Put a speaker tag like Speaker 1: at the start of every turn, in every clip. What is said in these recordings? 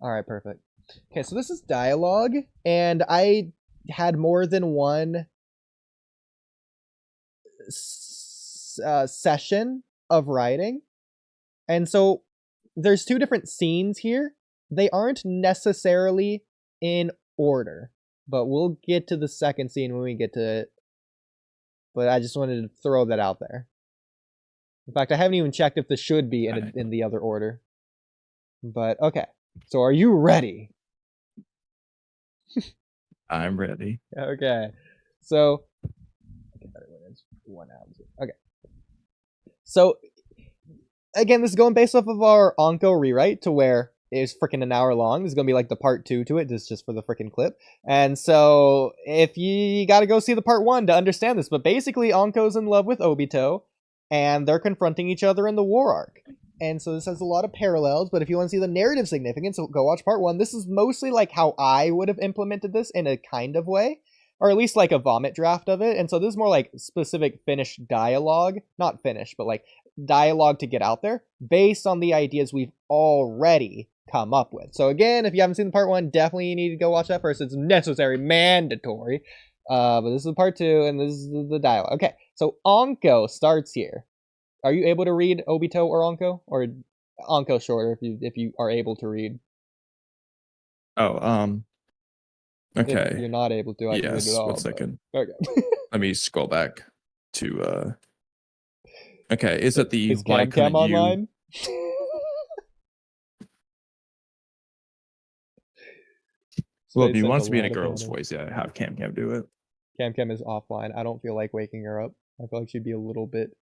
Speaker 1: All right, perfect. Okay, so this is dialogue, and I had more than one session of writing, and so there's two different scenes here. They aren't necessarily in order, but we'll get to the second scene when we get to it. But I just wanted to throw that out there. In fact, I haven't even checked if this should be in the other order. But okay, so are you ready?
Speaker 2: I'm ready.
Speaker 1: Okay, so one out. Okay, so again, this is going based off of our Anko rewrite to where it's freaking an hour long. This is gonna be like the part 2 to it, just for the freaking clip. And so if you gotta go see the part 1 to understand this, but basically Anko's in love with Obito, and they're confronting each other in the war arc. And so this has a lot of parallels, but if you want to see the narrative significance, so go watch part 1. This is mostly like how I would have implemented this in a kind of way, or at least like a vomit draft of it. And so this is more like specific finished dialogue, not finished, but like dialogue to get out there based on the ideas we've already come up with. So again, if you haven't seen the part 1, definitely need to go watch that first. It's necessary, mandatory. But this is part 2, and this is the dialogue. Okay, so Anko starts here. Are you able to read Obito or Anko? Or Anko shorter if you are able to read.
Speaker 2: Oh, okay.
Speaker 1: If you're not able to, I can read it all.
Speaker 2: 1 second.
Speaker 1: Okay.
Speaker 2: Let me scroll back to okay, is it the
Speaker 1: is
Speaker 2: why
Speaker 1: Cam
Speaker 2: couldn't you
Speaker 1: online?
Speaker 2: Well, if you want to be in a girl's voice, yeah, have Cam do it.
Speaker 1: Cam is offline. I don't feel like waking her up. I feel like she'd be a little bit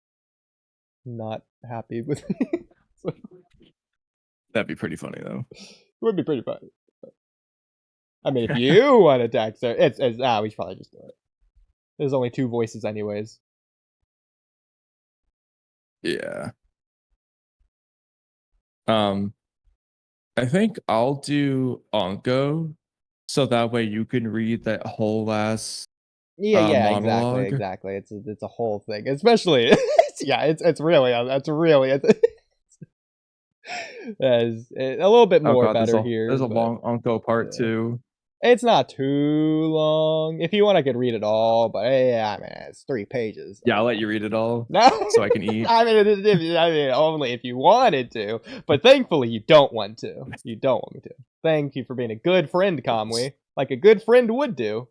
Speaker 1: not happy with me. So,
Speaker 2: that'd be pretty funny though.
Speaker 1: It would be pretty funny. I mean, if you want to text her, it's we should probably just do it. There's only 2 voices anyways.
Speaker 2: Yeah. I think I'll do Anko, so that way you can read that whole last monologue.
Speaker 1: Exactly. It's a whole thing, especially it's really it's a little bit more better here.
Speaker 2: There's a long Anko part 2.
Speaker 1: It's not too long. If you want, I could read it all, but yeah, I mean, it's 3 pages.
Speaker 2: Yeah, I'll let you read it all.
Speaker 1: No,
Speaker 2: so I can eat.
Speaker 1: I mean, only if you wanted to. But thankfully, you don't want to. You don't want me to. Thank you for being a good friend, Kamui, like a good friend would do.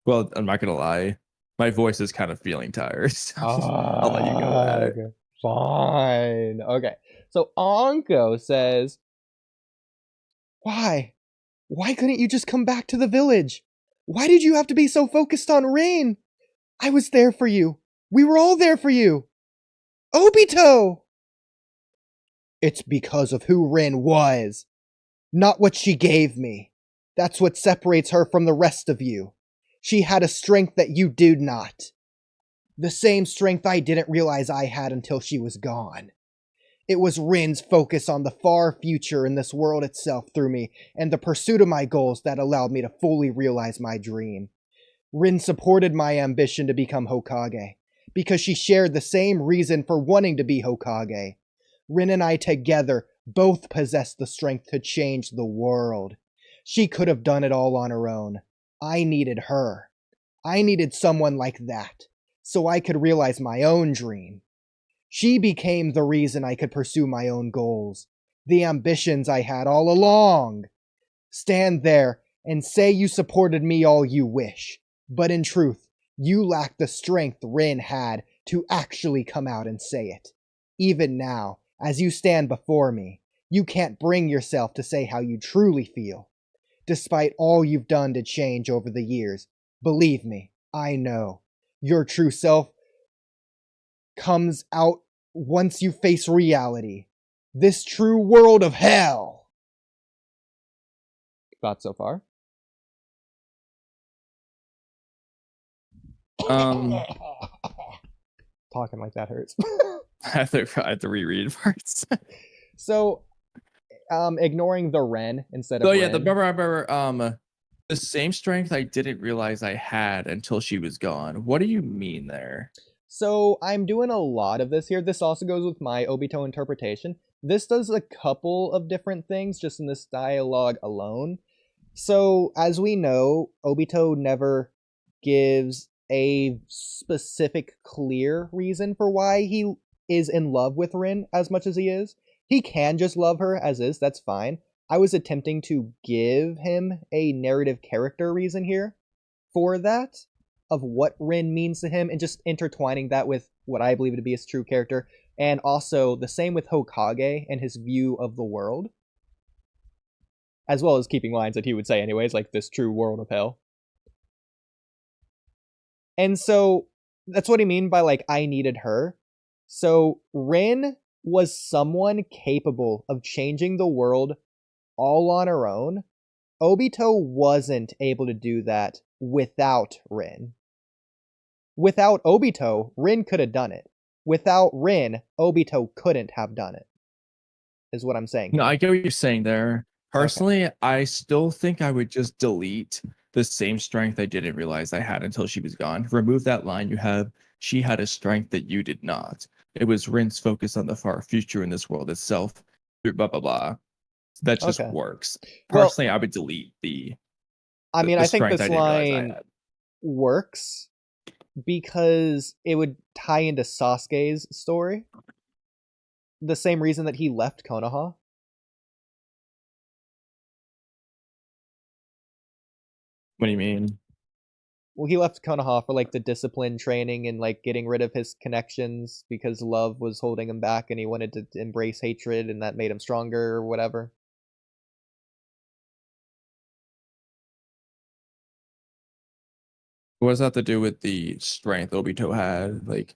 Speaker 2: Well, I'm not gonna lie, my voice is kind of feeling tired. So I'll let you go at it.
Speaker 1: Okay. Fine. Okay. So Anko says, Why? Why couldn't you just come back to the village? Why did you have to be so focused on Rain? I was there for you. We were all there for you. Obito! It's because of who Rin was, not what she gave me. That's what separates her from the rest of you. She had a strength that you do not. The same strength I didn't realize I had until she was gone. It was Rin's focus on the far future in this world itself through me and the pursuit of my goals that allowed me to fully realize my dream. Rin supported my ambition to become Hokage because she shared the same reason for wanting to be Hokage. Rin and I together both possessed the strength to change the world. She could have done it all on her own. I needed her. I needed someone like that so I could realize my own dream. She became the reason I could pursue my own goals, the ambitions I had all along. Stand there and say you supported me all you wish, but in truth, you lack the strength Rin had to actually come out and say it. Even now, as you stand before me, you can't bring yourself to say how you truly feel. Despite all you've done to change over the years, believe me, I know. Your true self comes out once you face reality. This true world of hell. Thoughts so far? Talking like that hurts.
Speaker 2: I have to reread parts.
Speaker 1: So, ignoring the Ren instead of.
Speaker 2: Oh yeah, remember the same strength I didn't realize I had until she was gone. What do you mean there?
Speaker 1: So I'm doing a lot of this here. This also goes with my Obito interpretation. This does a couple of different things just in this dialogue alone. So, as we know, Obito never gives a specific, clear reason for why he is in love with Rin as much as he is. He can just love her as is, that's fine. I was attempting to give him a narrative character reason here for that, of what Rin means to him, and just intertwining that with what I believe to be his true character, and also the same with Hokage and his view of the world, as well as keeping lines that he would say anyways, like this true world of hell. And so that's what I mean by like I needed her. So Rin was someone capable of changing the world all on her own. Obito wasn't able to do that without Rin. Without Obito, Rin could have done it. Without Rin, Obito couldn't have done it. Is what I'm saying.
Speaker 2: No, I get what you're saying there. Personally, okay. I still think I would just delete the same strength I didn't realize I had until she was gone. Remove that line you have. She had a strength that you did not. It was Rin's focus on the far future in this world itself. Blah, blah, blah. That just works. Personally, I would delete the
Speaker 1: I mean, I think this line works because it would tie into Sasuke's story. The same reason that he left Konoha.
Speaker 2: What do you mean?
Speaker 1: Well, he left Konoha for like the discipline training and like getting rid of his connections because love was holding him back and he wanted to embrace hatred and that made him stronger or whatever.
Speaker 2: What does that have to do with the strength Obito had? Like,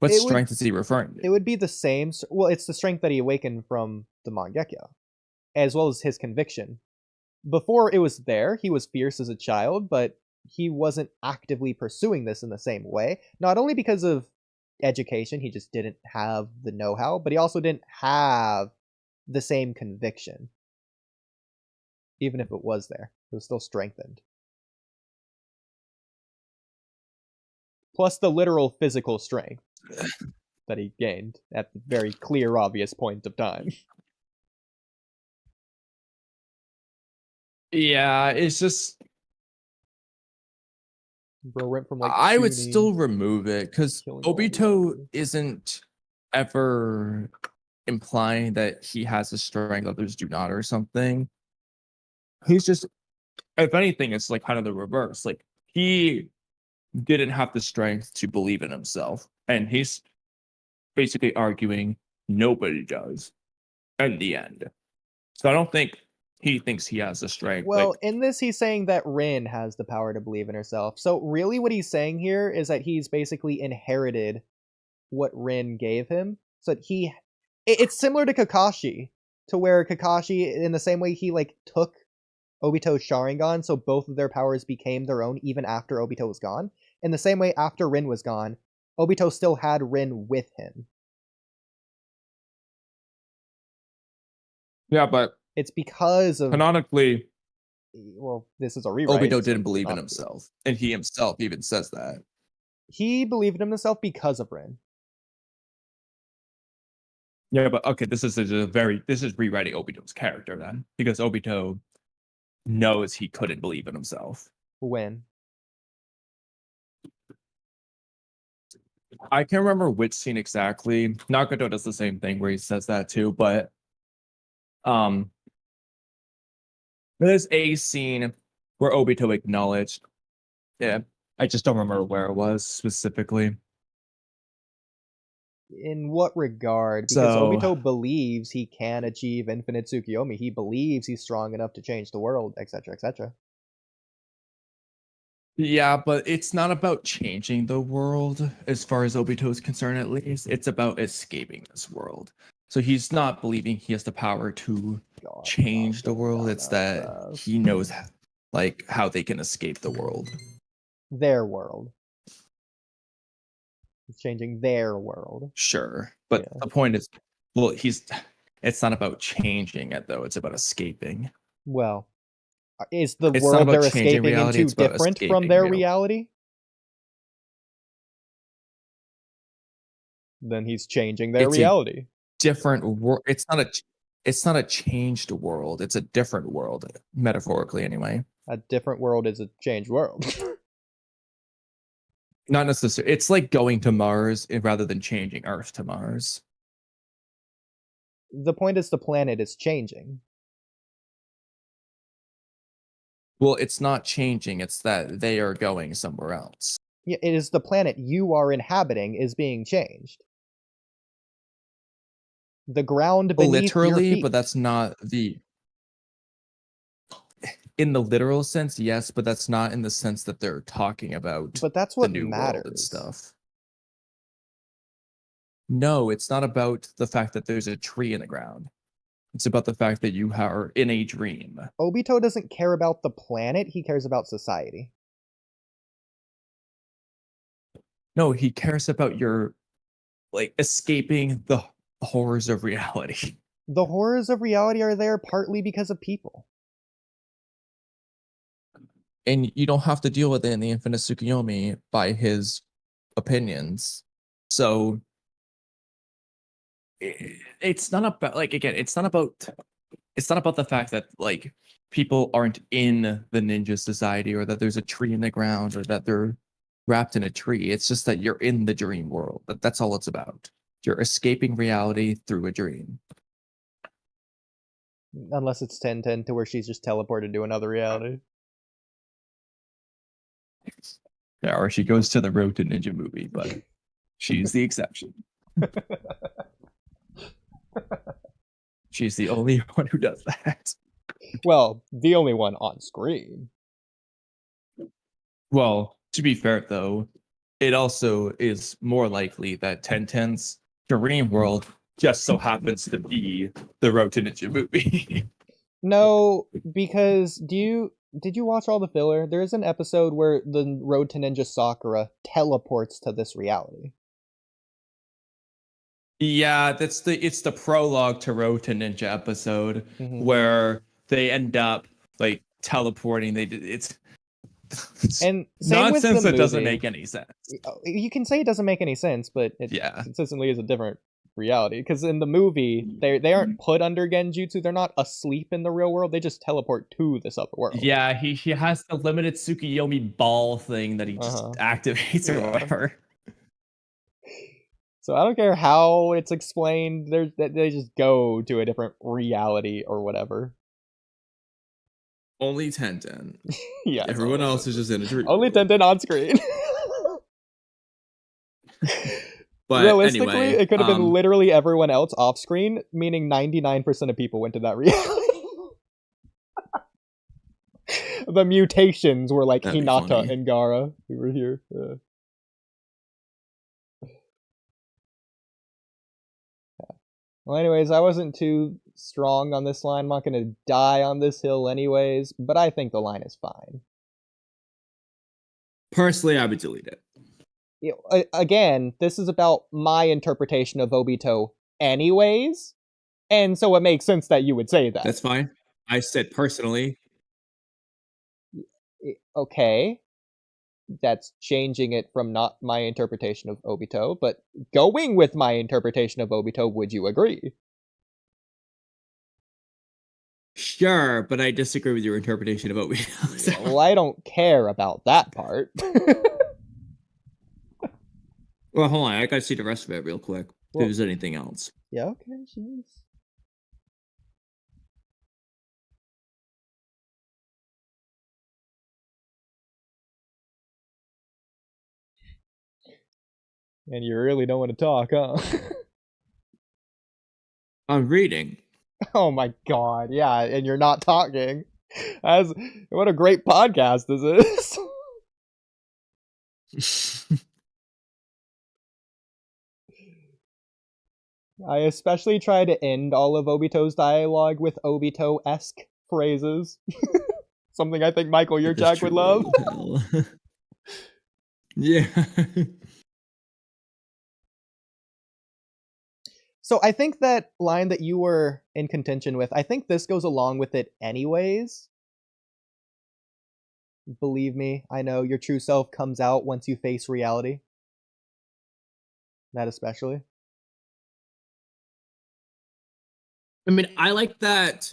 Speaker 2: what strength is he referring to?
Speaker 1: It would be the same. Well, it's the strength that he awakened from the Mangekyo, as well as his conviction. Before it was there, he was fierce as a child, but he wasn't actively pursuing this in the same way. Not only because of education, he just didn't have the know-how, but he also didn't have the same conviction. Even if it was there, it was still strengthened. Plus the literal physical strength that he gained at the very clear, obvious point of time.
Speaker 2: Yeah, it's just...
Speaker 1: Bro went from like
Speaker 2: I would still remove it because Obito isn't ever implying that he has a strength others do not or something. He's just, if anything, it's like kind of the reverse. Like he didn't have the strength to believe in himself, and he's basically arguing nobody does in the end. So I don't think he thinks he has the strength.
Speaker 1: Well, like, in this, he's saying that Rin has the power to believe in herself. So really what he's saying here is that he's basically inherited what Rin gave him. So it's similar to Kakashi, to where Kakashi, in the same way he like took Obito's Sharingan, so both of their powers became their own even after Obito was gone. In the same way, after Rin was gone, Obito still had Rin with him.
Speaker 2: Yeah, but
Speaker 1: it's because of
Speaker 2: canonically,
Speaker 1: well, this is a rewrite.
Speaker 2: Obito didn't believe in himself, and he himself even says that.
Speaker 1: He believed in himself because of Rin.
Speaker 2: Yeah, but okay, this is rewriting Obito's character then, because Obito knows he couldn't believe in himself.
Speaker 1: When?
Speaker 2: I can't remember which scene exactly. Nagato does the same thing where he says that too, but there's a scene where Obito acknowledged. Yeah, I just don't remember where it was specifically.
Speaker 1: In what regard? Because Obito believes he can achieve infinite Tsukiyomi. He believes he's strong enough to change the world, etc., etc.
Speaker 2: Yeah, but it's not about changing the world as far as Obito is concerned, at least. It's about escaping this world. So he's not believing he has the power to change the world. It's that he knows like how they can escape the world.
Speaker 1: Their world. He's changing their world.
Speaker 2: Sure. But the point is, well, it's not about changing it though, it's about escaping.
Speaker 1: Well, is the world they're escaping into different from their reality? Then he's changing their reality.
Speaker 2: different world. It's not a changed world. It's a different world, metaphorically anyway.
Speaker 1: A different world is a changed world.
Speaker 2: Not necessarily. It's like going to Mars rather than changing Earth to Mars.
Speaker 1: The point is the planet is changing.
Speaker 2: Well, it's not changing. It's that they are going somewhere else.
Speaker 1: Yeah, it is the planet you are inhabiting is being changed. The ground beneath your
Speaker 2: Literally,
Speaker 1: feet.
Speaker 2: but that's not the. In the literal sense, yes, but that's not in the sense that they're talking about.
Speaker 1: But that's
Speaker 2: the
Speaker 1: what
Speaker 2: new
Speaker 1: matters.
Speaker 2: world and stuff. No, it's not about the fact that there's a tree in the ground. It's about the fact that you are in a dream.
Speaker 1: Obito doesn't care about the planet, he cares about society.
Speaker 2: No, he cares about your like escaping the horrors of reality.
Speaker 1: The horrors of reality are there partly because of people.
Speaker 2: And you don't have to deal with it in the Infinite Tsukuyomi by his opinions. So it's not about like again, it's not about the fact that like people aren't in the ninja society or that there's a tree in the ground or that they're wrapped in a tree. It's just that you're in the dream world. That's all it's about. You're escaping reality through a dream.
Speaker 1: Unless it's 10-10 to where she's just teleported to another reality.
Speaker 2: Yeah, or she goes to the Road to Ninja movie, but she's the exception. She's the only one who does that.
Speaker 1: Well, the only one on screen.
Speaker 2: Well, to be fair though, it also is more likely that 1010's dream world just so happens to be the Road to Ninja movie.
Speaker 1: No, because did you watch all the filler? There is an episode where the Road to Ninja Sakura teleports to this reality.
Speaker 2: Yeah, it's the prologue to Road to Ninja episode where they end up like teleporting. It's
Speaker 1: and same
Speaker 2: nonsense
Speaker 1: with the
Speaker 2: that doesn't
Speaker 1: movie.
Speaker 2: make any sense.
Speaker 1: You can say it doesn't make any sense, but it consistently is a different reality. Because in the movie, they aren't put under genjutsu. They're not asleep in the real world. They just teleport to this other world.
Speaker 2: Yeah, he has the limited Tsukuyomi ball thing that he just activates or whatever.
Speaker 1: So I don't care how it's explained. They just go to a different reality or whatever.
Speaker 2: Only 1010.
Speaker 1: Yeah.
Speaker 2: Everyone else is just in a dream.
Speaker 1: Only 1010 on screen.
Speaker 2: But
Speaker 1: realistically,
Speaker 2: anyway,
Speaker 1: it could have been literally everyone else off screen, meaning 99% of people went to that reality. The mutations were like Hinata and Gaara who were here. Yeah. Well, anyways, I wasn't too strong on this line. I'm not going to die on this hill anyways, but I think the line is fine.
Speaker 2: Personally, I would delete it.
Speaker 1: You know, again, this is about my interpretation of Obito anyways, and so it makes sense that you would say that.
Speaker 2: That's fine. I said personally.
Speaker 1: Okay. That's changing it from not my interpretation of Obito, but going with my interpretation of Obito, would you agree?
Speaker 2: Sure, but I disagree with your interpretation of Obito. So.
Speaker 1: Well, I don't care about that part.
Speaker 2: Well, hold on. I gotta see the rest of it real quick. If there's anything else.
Speaker 1: Yeah, okay, jeez. And you really don't want to talk, huh?
Speaker 2: I'm reading.
Speaker 1: Oh my god, yeah, and you're not talking. What a great podcast this is. I especially try to end all of Obito's dialogue with Obito-esque phrases. Something I think Michael Yurchak would love.
Speaker 2: Yeah.
Speaker 1: So I think that line that you were in contention with, I think this goes along with it anyways. Believe me, I know your true self comes out once you face reality. That especially.
Speaker 2: I mean, I like that.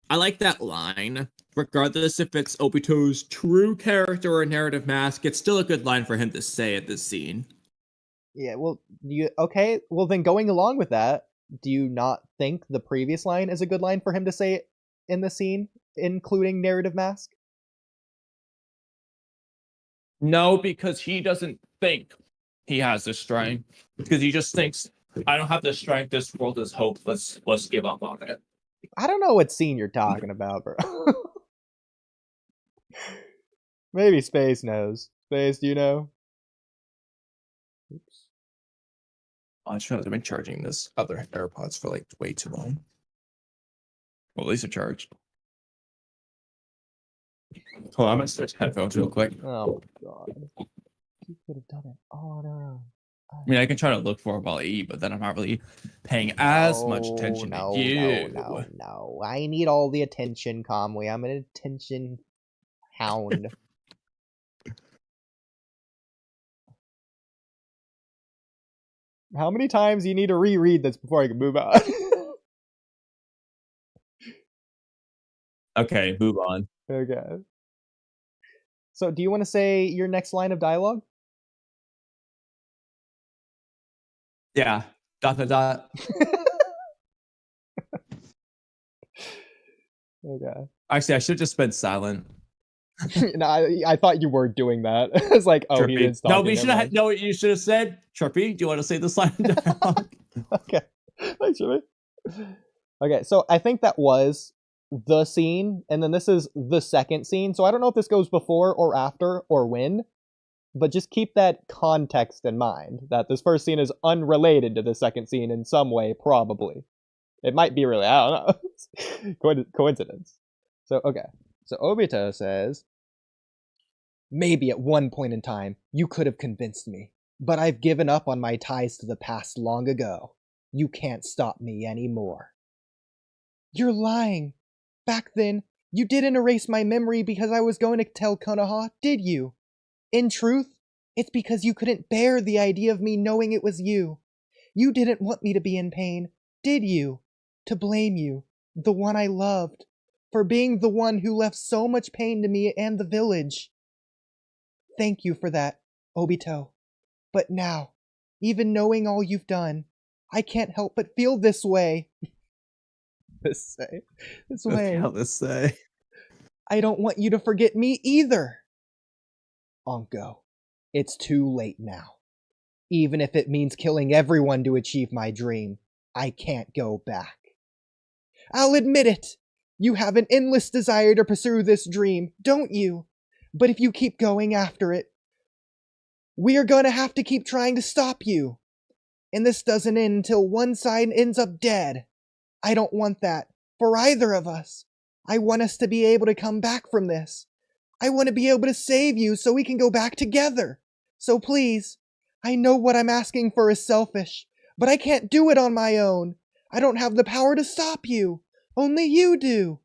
Speaker 2: I like that line. Regardless if it's Obito's true character or narrative mask, it's still a good line for him to say at this scene.
Speaker 1: Yeah, well, okay? Well, then going along with that, do you not think the previous line is a good line for him to say in the scene, including narrative mask?
Speaker 2: No, because he doesn't think he has the strength. Because he just thinks, I don't have the strength. This world is hopeless. Let's give up on it.
Speaker 1: I don't know what scene you're talking about, bro. Maybe Space knows. Space, do you know? Oops.
Speaker 2: I just realized I've been charging this other AirPods for like way too long. Well, at least they're charged. Hold on, I'm gonna switch headphones real quick.
Speaker 1: Oh my god. You could have done it all on our own.
Speaker 2: I mean, I can try to look for Walky, but then I'm not really paying as much attention to you.
Speaker 1: No. I need all the attention, Kamui. I'm an attention hound. How many times do you need to reread this before I can move on?
Speaker 2: Okay, move on.
Speaker 1: Okay. So, do you want to say your next line of dialogue?
Speaker 2: Yeah. ...
Speaker 1: Okay.
Speaker 2: Actually, I should have just been silent.
Speaker 1: No, I thought you were doing that. It's like, oh,
Speaker 2: Chirpy.
Speaker 1: he didn't stop.
Speaker 2: No, we should have. No, you should have said, Chirpy, do you want to say this line of dialogue?
Speaker 1: Okay. Thanks, Chirpy. Okay, so I think that was the scene, and then this is the second scene. So I don't know if this goes before or after or when, but just keep that context in mind, that this first scene is unrelated to the second scene in some way, probably. It might be really, I don't know. Coincidence. So, okay. So Obito says, maybe at one point in time, you could have convinced me, but I've given up on my ties to the past long ago. You can't stop me anymore. You're lying. Back then, you didn't erase my memory because I was going to tell Konoha, did you? In truth, it's because you couldn't bear the idea of me knowing it was you. You didn't want me to be in pain, did you? To blame you, the one I loved, for being the one who left so much pain to me and the village. Thank you for that, Obito. But now, even knowing all you've done, I can't help but feel this way. This way. I don't want you to forget me either. Anko, it's too late now. Even if it means killing everyone to achieve my dream, I can't go back. I'll admit it. You have an endless desire to pursue this dream, don't you? But if you keep going after it, we are going to have to keep trying to stop you. And this doesn't end until one side ends up dead. I don't want that for either of us. I want us to be able to come back from this. I want to be able to save you so we can go back together. So please, I know what I'm asking for is selfish, but I can't do it on my own. I don't have the power to stop you. Only you do.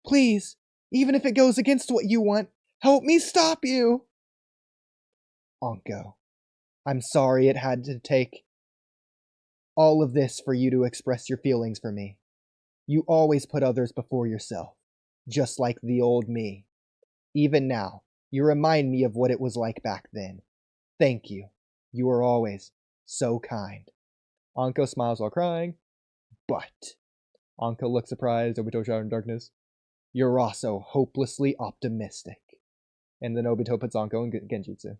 Speaker 1: Please, even if it goes against what you want, help me stop you. Anko, I'm sorry it had to take all of this for you to express your feelings for me. You always put others before yourself, just like the old me. Even now, you remind me of what it was like back then. Thank you. You were always so kind. Anko smiles while crying, but... Anko looks surprised, Obito shouted in darkness. You're also hopelessly optimistic. And then Obito puts Anko in Genjutsu.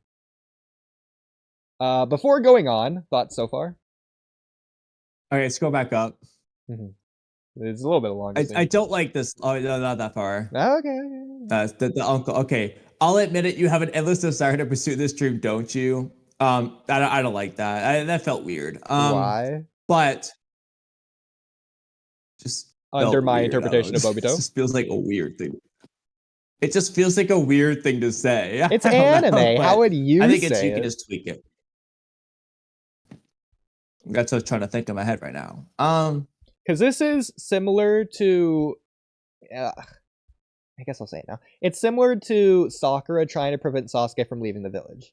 Speaker 1: Before going on, thoughts so far?
Speaker 2: Okay, let's go back up.
Speaker 1: It's a little bit longer.
Speaker 2: I don't like this. Oh, no, not that far.
Speaker 1: Okay.
Speaker 2: The uncle. Okay, I'll admit it. You have an endless desire to pursue this dream, don't you? I don't like that. That felt weird.
Speaker 1: Why?
Speaker 2: But just
Speaker 1: under my
Speaker 2: weird.
Speaker 1: interpretation of Obito,
Speaker 2: it just feels like a weird thing. It just feels like a weird thing to say.
Speaker 1: It's anime. How would you?
Speaker 2: I think you can just tweak it. That's what I'm trying to think in my head right now.
Speaker 1: Because this is similar to, I guess I'll say it now. It's similar to Sakura trying to prevent Sasuke from leaving the village.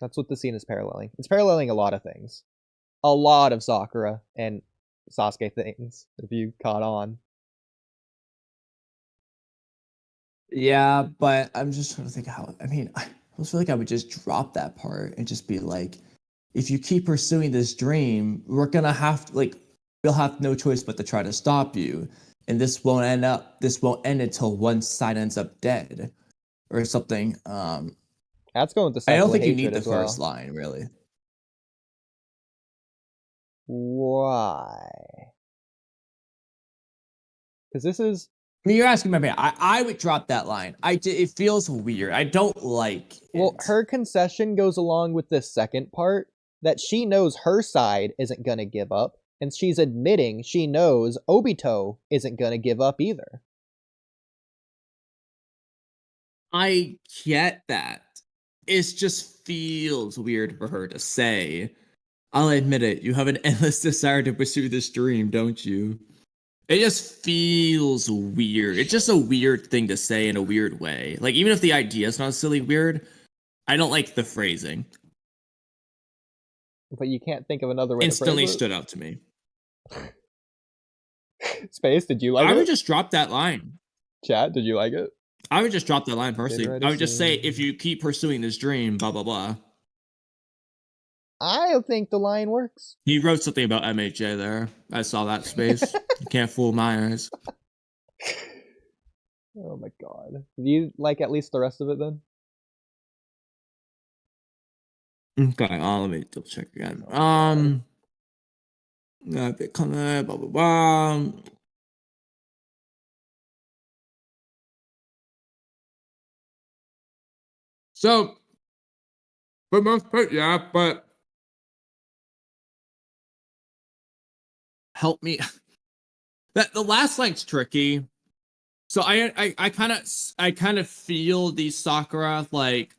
Speaker 1: That's what the scene is paralleling. It's paralleling a lot of things. A lot of Sakura and Sasuke things, if you caught on.
Speaker 3: Yeah, but I'm just trying to think how. I mean, I almost feel like I would just drop that part and just be like, if you keep pursuing this dream, we're gonna have to, like, we'll have no choice but to try to stop you, and this won't end until one side ends up dead or something.
Speaker 1: That's going to
Speaker 3: I don't
Speaker 1: sexual
Speaker 3: think you
Speaker 1: hatred
Speaker 3: need the
Speaker 1: as well.
Speaker 3: first line, really.
Speaker 1: Why? Because this is...
Speaker 3: I mean, you're asking my opinion. I would drop that line. It feels weird. I don't like it.
Speaker 1: Well, her concession goes along with this second part, that she knows her side isn't gonna give up, and she's admitting she knows Obito isn't gonna give up either.
Speaker 2: I get that. It just feels weird for her to say. I'll admit it, you have an endless desire to pursue this dream, don't you? It just feels weird. It's just a weird thing to say in a weird way. Like, even if the idea is not silly weird, I don't like the phrasing.
Speaker 1: But you can't think of another way
Speaker 2: Instantly
Speaker 1: to phrase
Speaker 2: stood out to me.
Speaker 1: it. Space, did you like
Speaker 2: I
Speaker 1: it?
Speaker 2: would just drop that line.
Speaker 1: Chat, did you like it?
Speaker 2: I would just drop that line personally.
Speaker 1: Did
Speaker 2: I would just say,
Speaker 1: say-
Speaker 2: if you keep pursuing this dream, blah, blah, blah.
Speaker 1: I think the line works.
Speaker 2: He wrote something about MHA there. I saw that space. You can't fool my eyes.
Speaker 1: Oh my god. Do you like at least the rest of it then?
Speaker 2: Okay, let me double check again. Blah, blah, blah, blah. So, for the most part, yeah, but help me. That the last line's tricky. So I kind of feel the Sakura, like,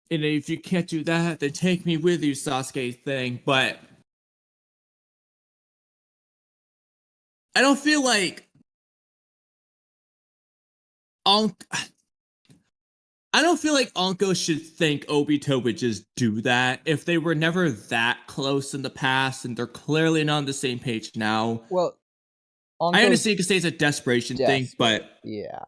Speaker 2: and if you can't do that, then take me with you, Sasuke thing. But I don't feel like I don't feel like Anko should think Obito would just do that if they were never that close in the past, and they're clearly not on the same page now.
Speaker 1: Well,
Speaker 2: I understand you can say it's a desperation thing, but
Speaker 1: yeah.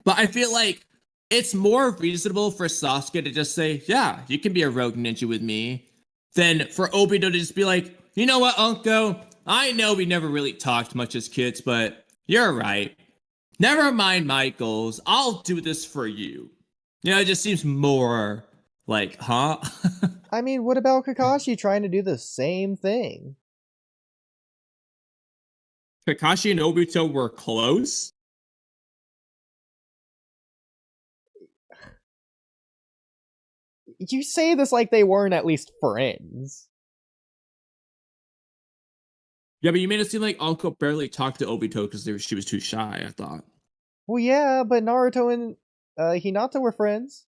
Speaker 2: I feel like it's more reasonable for Sasuke to just say, yeah, you can be a rogue ninja with me, than for Obito to just be like, you know what, Anko? I know we never really talked much as kids, but you're right. Never mind my goals. I'll do this for you. You know, it just seems more like, huh?
Speaker 1: I mean, what about Kakashi trying to do the same thing?
Speaker 2: Kakashi and Obito were close.
Speaker 1: You say this like they weren't at least friends.
Speaker 2: Yeah, but you made it seem like Anko barely talked to Obito because she was too shy, I thought.
Speaker 1: Well, yeah, but Naruto and Hinata were friends.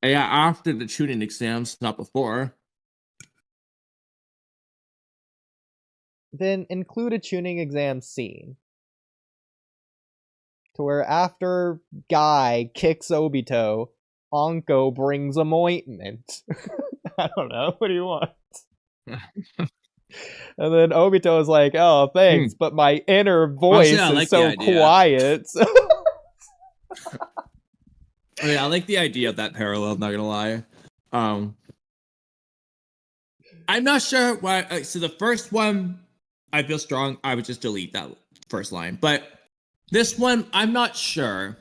Speaker 2: Yeah, after the tuning exams, not before.
Speaker 1: Then include a tuning exam scene. To where after Guy kicks Obito, Anko brings him ointment. I don't know. What do you want? And then Obito is like, oh, thanks, but my inner voice
Speaker 2: yeah,
Speaker 1: is
Speaker 2: like
Speaker 1: so quiet.
Speaker 2: Yeah, I like the idea of that parallel, not gonna lie. I'm not sure why. So the first one, I feel strong. I would just delete that first line. But this one, I'm not sure.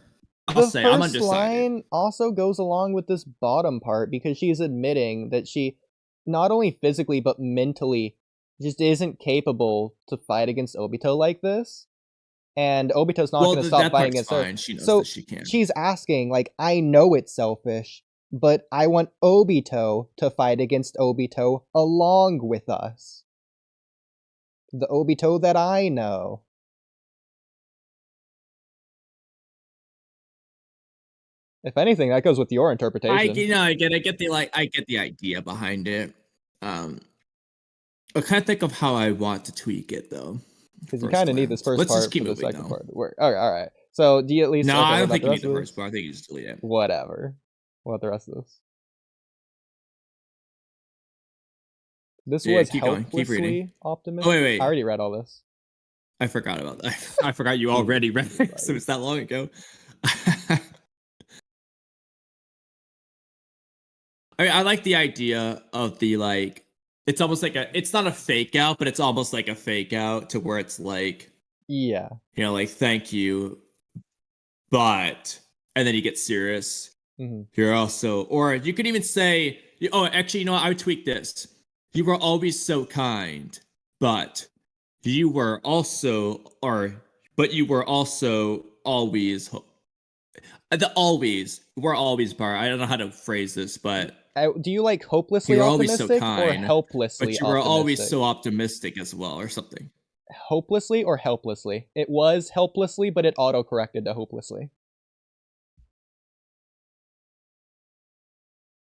Speaker 2: I'll say I'm undecided.
Speaker 1: The first line also goes along with this bottom part because she's admitting that she not only physically but mentally just isn't capable to fight against Obito like this. And Obito's not going to stop fighting against her.
Speaker 2: She knows
Speaker 1: so
Speaker 2: that she can.
Speaker 1: She's asking, like, I know it's selfish, but I want Obito to fight against Obito along with us. The Obito that I know. If anything, that goes with your interpretation.
Speaker 2: I get the idea behind it. I can't think of how I want to tweak it though.
Speaker 1: Because you kind of need this first part for the second part to work. All right. So do you at least?
Speaker 2: No,
Speaker 1: okay,
Speaker 2: I
Speaker 1: what
Speaker 2: don't
Speaker 1: about
Speaker 2: think
Speaker 1: the
Speaker 2: you need
Speaker 1: rest
Speaker 2: the
Speaker 1: of
Speaker 2: first
Speaker 1: this?
Speaker 2: part. I think you just delete it.
Speaker 1: Whatever. What about the rest of this? This
Speaker 2: Yeah,
Speaker 1: was
Speaker 2: keep going. Keep reading.
Speaker 1: helplessly optimistic.
Speaker 2: Oh, wait.
Speaker 1: I already read all this.
Speaker 2: I forgot about that. I forgot you already read it, so it's that long ago. I like the idea of the like. It's almost like it's not a fake out, but it's almost like a fake out to where it's like,
Speaker 1: Yeah.
Speaker 2: like thank you, but and then you get serious.
Speaker 1: Mm-hmm.
Speaker 2: You're also, or you could even say, oh, actually, you know what? I would tweak this. You were always so kind, but you were also, but you were also always, we're always bar. I don't know how to phrase this, but
Speaker 1: Do you like hopelessly
Speaker 2: you were always so
Speaker 1: optimistic or
Speaker 2: kind,
Speaker 1: helplessly
Speaker 2: but you were always
Speaker 1: optimistic?
Speaker 2: so optimistic as well, or something.
Speaker 1: Hopelessly or helplessly? It was helplessly, but it auto-corrected to hopelessly.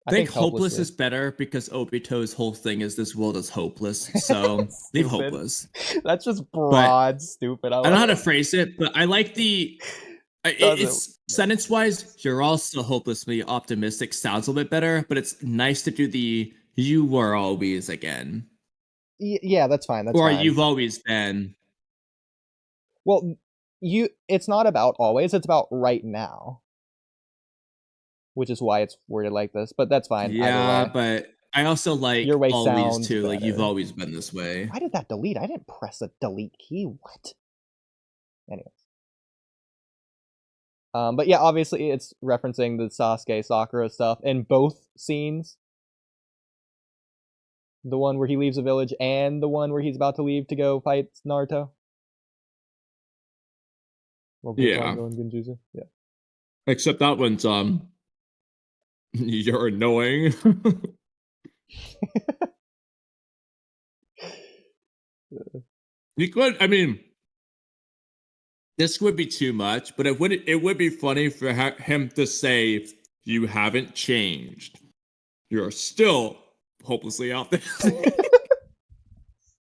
Speaker 2: I think hopeless is better because Obito's whole thing is this world is hopeless. So leave hopeless.
Speaker 1: That's just broad, stupid.
Speaker 2: I don't know how to phrase it, but I like the it's sentence wise, you're also hopelessly optimistic sounds a little bit better, but it's nice to do the you were always again.
Speaker 1: Yeah, that's fine. That's
Speaker 2: or
Speaker 1: fine.
Speaker 2: You've always been.
Speaker 1: Well, it's not about always, it's about right now. Which is why it's worded like this, but that's fine.
Speaker 2: Yeah, but I also like
Speaker 1: your way
Speaker 2: always
Speaker 1: sounds
Speaker 2: too.
Speaker 1: better.
Speaker 2: Like you've always been this way.
Speaker 1: Why did that delete? I didn't press a delete key. What? Anyways. But yeah, obviously it's referencing the Sasuke Sakura stuff in both scenes. The one where he leaves a village and the one where he's about to leave to go fight Naruto.
Speaker 2: Yeah.
Speaker 1: Yeah.
Speaker 2: Except that one's you're annoying. You could, I mean, this would be too much, but it would be funny for him to say, "You haven't changed. You're still hopelessly out there."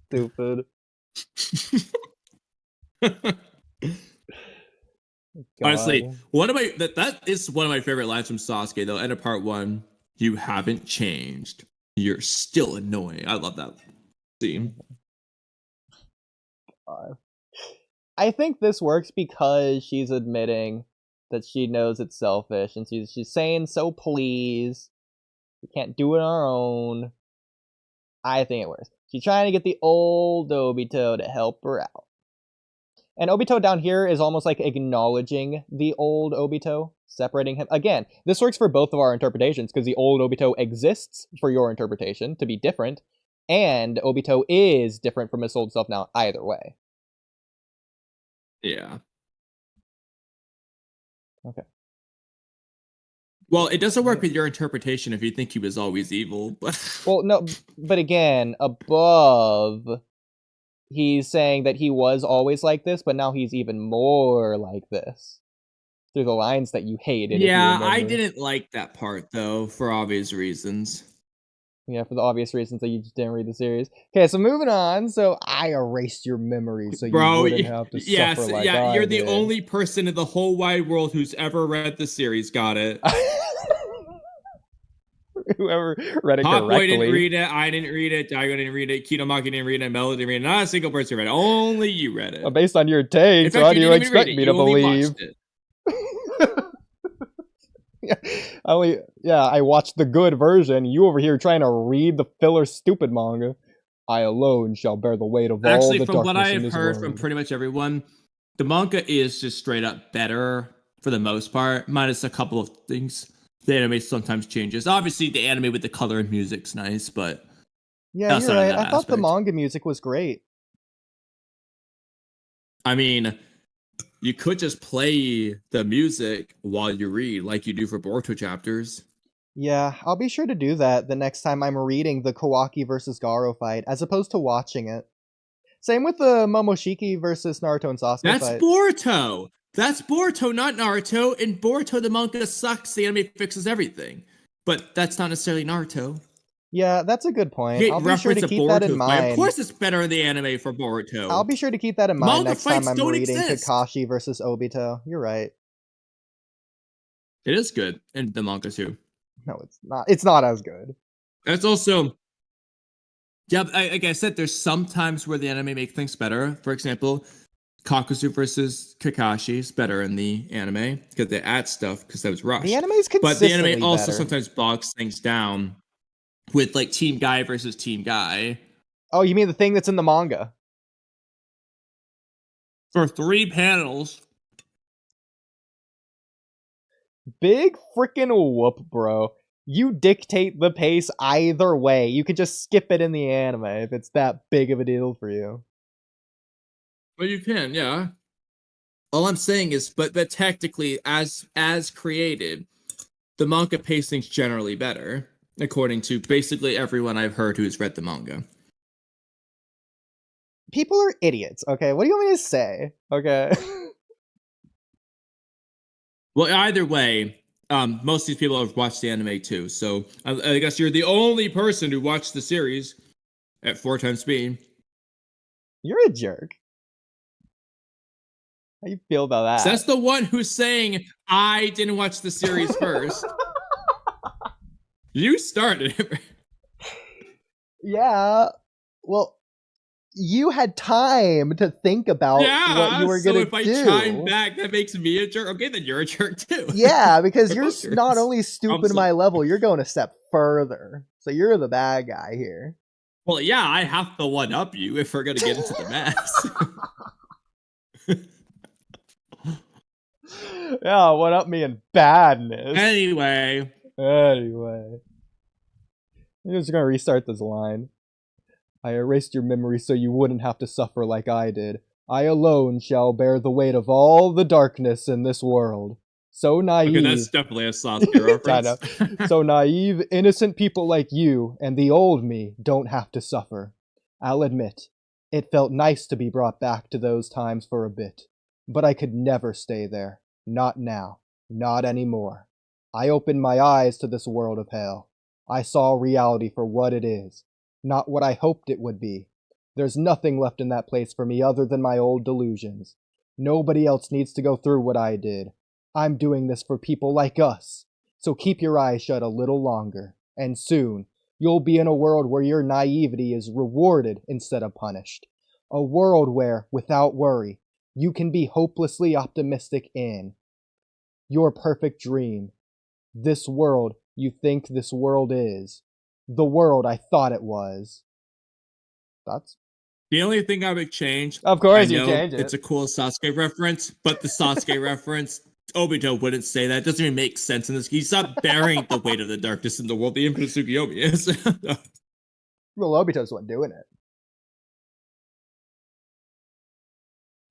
Speaker 1: Stupid.
Speaker 2: Honestly, that is one of my favorite lines from Sasuke though. End of part 1, you haven't changed. You're still annoying. I love that scene.
Speaker 1: I think this works because she's admitting that she knows it's selfish, and she's saying, "So please, we can't do it on our own." I think it works. She's trying to get the old Obito to help her out. And Obito down here is almost like acknowledging the old Obito, separating him. Again, this works for both of our interpretations, because the old Obito exists for your interpretation to be different, and Obito is different from his old self now either way.
Speaker 2: Yeah.
Speaker 1: Okay.
Speaker 2: Well, it doesn't work with your interpretation if you think he was always evil.
Speaker 1: Well, no, but again, above, he's saying that he was always like this, but now he's even more like this. Through the lines that you hated.
Speaker 2: Yeah, I didn't like that part, though, for obvious reasons.
Speaker 1: Yeah, for the obvious reasons that you just didn't read the series. Okay, so moving on. So I erased your memory so you wouldn't have to suffer like I
Speaker 2: you're
Speaker 1: did.
Speaker 2: the only person in the whole wide world who's ever read the series. Got it.
Speaker 1: Whoever read it
Speaker 2: Hot
Speaker 1: correctly.
Speaker 2: Boy didn't read it. I didn't read it. Daigo didn't read it. Kinomaki didn't read it. Melo didn't read it. Not a single person read it. Only you read it.
Speaker 1: Well, based on your take, so how do you expect me to believe? I watched the good version. You over here trying to read the filler stupid manga. I alone shall bear the weight of all the darkness in this world.
Speaker 2: Actually, from what I've heard from pretty much everyone, the manga is just straight up better for the most part, minus a couple of things. The anime sometimes changes. Obviously, the anime with the color and music's nice, but
Speaker 1: yeah, you're right. I thought the manga music was great.
Speaker 2: I mean, you could just play the music while you read, like you do for Boruto chapters.
Speaker 1: Yeah, I'll be sure to do that the next time I'm reading the Kawaki versus Garo fight, as opposed to watching it. Same with the Momoshiki versus Naruto and Sasuke fight.
Speaker 2: That's Boruto! That's Boruto, not Naruto. In Boruto, the manga sucks, the anime fixes everything. But that's not necessarily Naruto.
Speaker 1: Yeah, that's a good point.
Speaker 4: Great
Speaker 1: I'll be sure
Speaker 4: reference
Speaker 1: to
Speaker 4: to
Speaker 1: keep that in
Speaker 4: Boruto fight. Of
Speaker 1: mind.
Speaker 4: course, it's better in the anime for Boruto.
Speaker 1: I'll be sure to keep that in mind
Speaker 4: Manga
Speaker 1: next time
Speaker 4: fights
Speaker 1: I'm
Speaker 4: don't
Speaker 1: reading
Speaker 4: exist.
Speaker 1: Kakashi versus Obito. You're right.
Speaker 4: It is good in the manga too.
Speaker 1: No, it's not. It's not as good.
Speaker 4: It's also, yeah, like I said, there's some times where the anime make things better. For example, Kakuzu versus Kakashi is better in the anime because they add stuff because that was rushed.
Speaker 1: The anime's
Speaker 4: But the
Speaker 1: consistently
Speaker 4: anime also
Speaker 1: better.
Speaker 4: sometimes bogs things down with like Team Guy versus Team Guy.
Speaker 1: Oh, you mean the thing that's in the manga?
Speaker 4: For 3 panels.
Speaker 1: Big freaking whoop, bro. You dictate the pace either way. You could just skip it in the anime if it's that big of a deal for you.
Speaker 4: Well, you can, yeah. All I'm saying is, but technically, as created, the manga pacing's generally better, according to basically everyone I've heard who's read the manga.
Speaker 1: People are idiots, okay? What do you want me to say? Okay.
Speaker 4: Well, either way, most of these people have watched the anime too, so I guess you're the only person who watched the series at 4 times speed.
Speaker 1: You're a jerk. How you feel about that?
Speaker 4: So that's the one who's saying I didn't watch the series first. You started it.
Speaker 1: Yeah. Well, you had time to think about what you were gonna do.
Speaker 4: So if I chime back, that makes me a jerk. Okay, then you're a jerk too.
Speaker 1: Yeah, because
Speaker 4: We're
Speaker 1: you're
Speaker 4: both jerks.
Speaker 1: not only stupid my level, you're going a step further. So you're the bad guy here.
Speaker 4: Well, yeah, I have to one up you if we're gonna get into the mess.
Speaker 1: Yeah, one up me in badness.
Speaker 4: Anyway,
Speaker 1: I'm just gonna restart this line. I erased your memory so you wouldn't have to suffer like I did. I alone shall bear the weight of all the darkness in this world. So naive.
Speaker 4: okay, that's definitely a Sasuke reference.
Speaker 1: So naive, innocent people like you and the old me don't have to suffer. I'll admit, it felt nice to be brought back to those times for a bit. But I could never stay there. Not now. Not anymore. I opened my eyes to this world of hell. I saw reality for what it is. Not what I hoped it would be. There's nothing left in that place for me other than my old delusions. Nobody else needs to go through what I did. I'm doing this for people like us. So keep your eyes shut a little longer, and soon you'll be in a world where your naivety is rewarded instead of punished. A world where, without worry, you can be hopelessly optimistic in your perfect dream. This world you think this world is. The world I thought it was. That's...
Speaker 4: The only thing I would change,
Speaker 1: Of course
Speaker 4: I
Speaker 1: you
Speaker 4: know
Speaker 1: change it.
Speaker 4: it's a cool Sasuke reference, but the Sasuke reference, Obito wouldn't say that. It doesn't even make sense in this. He's not bearing the weight of the darkness in the world. The Infinite Tsukuyomi is.
Speaker 1: Well, Obito's the one doing it.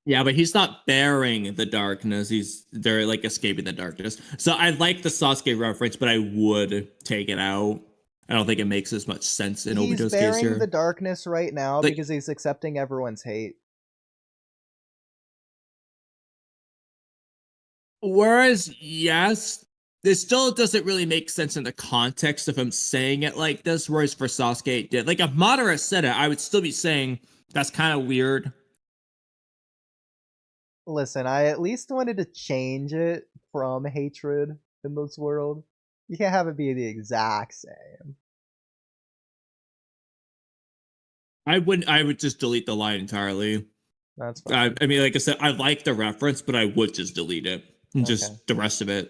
Speaker 4: Yeah, but he's not bearing the darkness. They're like escaping the darkness. So I like the Sasuke reference, but I would take it out. I don't think it makes as much sense in Obito's case here.
Speaker 1: He's bearing the darkness right now because he's accepting everyone's hate.
Speaker 4: Whereas, yes, this still doesn't really make sense in the context of him saying it like this, whereas for Sasuke it did. Like, if Madara said it, I would still be saying, that's kind of weird.
Speaker 1: Listen, I at least wanted to change it from hatred in this world. You can't have it be the exact same.
Speaker 4: I would just delete the line entirely.
Speaker 1: That's fine.
Speaker 4: I mean, like I said, I like the reference, but I would just delete it. And just the rest of it.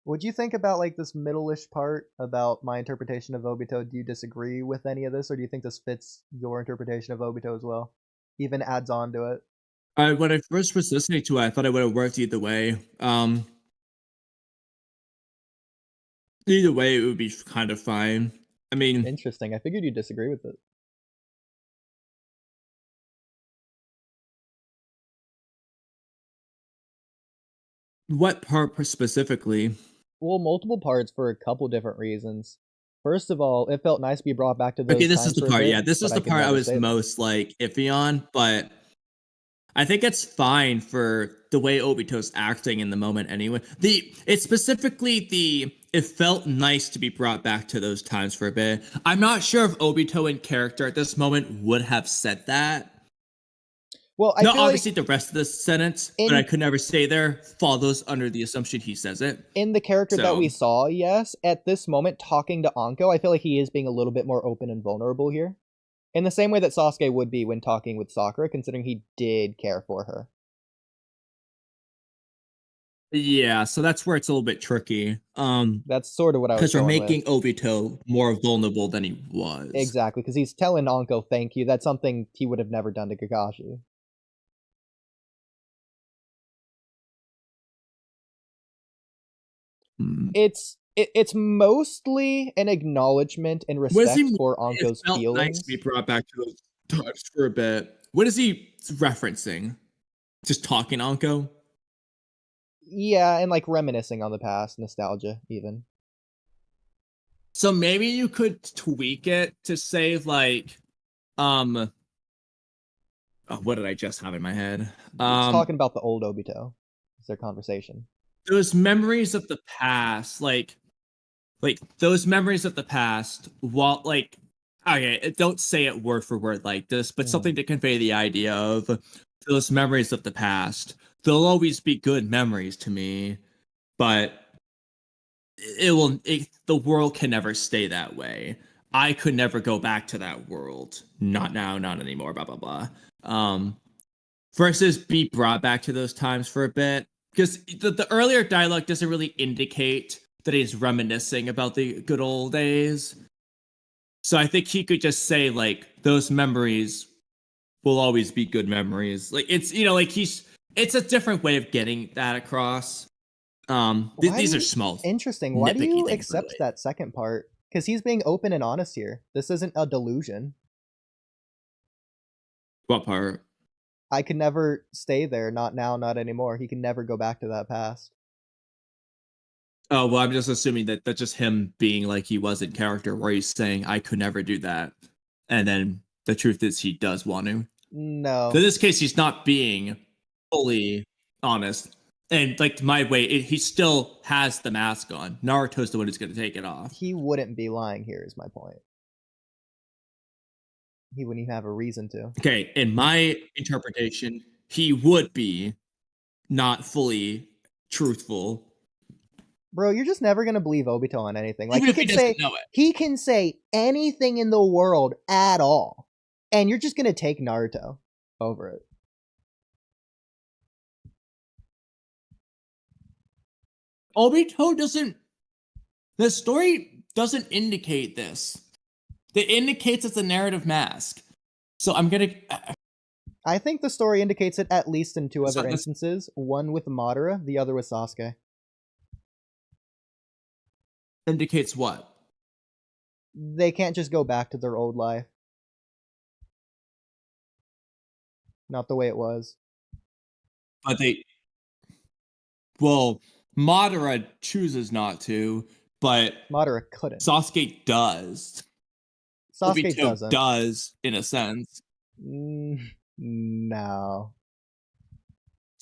Speaker 1: What'd you think about like this middle-ish part about my interpretation of Obito? Do you disagree with any of this, or do you think this fits your interpretation of Obito as well? Even adds on to it?
Speaker 4: When I first was listening to it, I thought it would have worked either way. Either way, it would be kind of fine. I mean...
Speaker 1: Interesting. I figured you'd disagree with it.
Speaker 4: What part specifically?
Speaker 1: Well, multiple parts for a couple different reasons. First of all, it felt nice to be brought back to those
Speaker 4: Okay, this
Speaker 1: times
Speaker 4: is the
Speaker 1: for a
Speaker 4: part.
Speaker 1: bit,
Speaker 4: Yeah, this is
Speaker 1: but
Speaker 4: the
Speaker 1: I could
Speaker 4: part I
Speaker 1: never
Speaker 4: was
Speaker 1: stay there.
Speaker 4: most like iffy on, but I think it's fine for the way Obito's acting in the moment anyway. It's specifically the it felt nice to be brought back to those times for a bit. I'm not sure if Obito in character at this moment would have said that.
Speaker 1: Well, I
Speaker 4: No,
Speaker 1: feel
Speaker 4: obviously
Speaker 1: like
Speaker 4: the rest of the sentence,
Speaker 1: in-
Speaker 4: but I could never say there, follows under the assumption he says it.
Speaker 1: in the character that
Speaker 4: So-
Speaker 1: we saw, yes, at this moment, talking to Anko, I feel like he is being a little bit more open and vulnerable here. In the same way that Sasuke would be when talking with Sakura, considering he did care for her.
Speaker 4: Yeah, so that's where it's a little bit tricky.
Speaker 1: That's sort of what I was
Speaker 4: Because we're
Speaker 1: going
Speaker 4: making
Speaker 1: with.
Speaker 4: Obito more vulnerable than he was.
Speaker 1: Exactly, because he's telling Anko thank you. That's something he would have never done to Kakashi. It's mostly an acknowledgement and respect for Anko's
Speaker 4: it felt
Speaker 1: feelings.
Speaker 4: nice to be brought back to those times for a bit. What is he referencing? Just talking Anko?
Speaker 1: Yeah, and like reminiscing on the past, nostalgia even.
Speaker 4: So maybe you could tweak it to say like, what did I just have in my head?
Speaker 1: It's talking about the old Obito. It's their conversation.
Speaker 4: Those memories of the past, like those memories of the past, while like, okay, don't say it word for word like this, but something to convey the idea of those memories of the past. They'll always be good memories to me, but the world can never stay that way. I could never go back to that world. Not now, not anymore, blah, blah, blah. Versus be brought back to those times for a bit. Because the earlier dialogue doesn't really indicate that he's reminiscing about the good old days. So I think he could just say, like, those memories will always be good memories. Like, it's, you know, like it's a different way of getting that across. These are small.
Speaker 1: Interesting. Why do you accept
Speaker 4: really
Speaker 1: that second part? Because he's being open and honest here. This isn't a delusion.
Speaker 4: What part?
Speaker 1: I could never stay there. Not now, not anymore. He can never go back to that past.
Speaker 4: Oh, well, I'm just assuming that that's just him being like he was in character, where he's saying, I could never do that. And then the truth is he does want to.
Speaker 1: No.
Speaker 4: So in this case, he's not being fully honest. And like my way, he still has the mask on. Naruto's the one who's going to take it off.
Speaker 1: He wouldn't be lying here, is my point. He wouldn't even have a reason to.
Speaker 4: Okay, in my interpretation, he would be not fully truthful.
Speaker 1: Bro, you're just never gonna believe Obito on anything. Like
Speaker 4: Even
Speaker 1: he
Speaker 4: if
Speaker 1: can
Speaker 4: he
Speaker 1: say
Speaker 4: doesn't know it.
Speaker 1: he can say anything in the world at all, and you're just gonna take Naruto over it.
Speaker 4: Obito doesn't. The story doesn't indicate this. It indicates it's a narrative mask. So I'm gonna.
Speaker 1: I think the story indicates it at least in two other
Speaker 4: So-
Speaker 1: instances. One with Madara, the other with Sasuke.
Speaker 4: Indicates what?
Speaker 1: They can't just go back to their old life. Not the way it was.
Speaker 4: But they. Well, Madara chooses not to, but
Speaker 1: Madara couldn't.
Speaker 4: Sasuke does.
Speaker 1: Sasuke
Speaker 4: Obito
Speaker 1: doesn't.
Speaker 4: does, in a sense.
Speaker 1: No.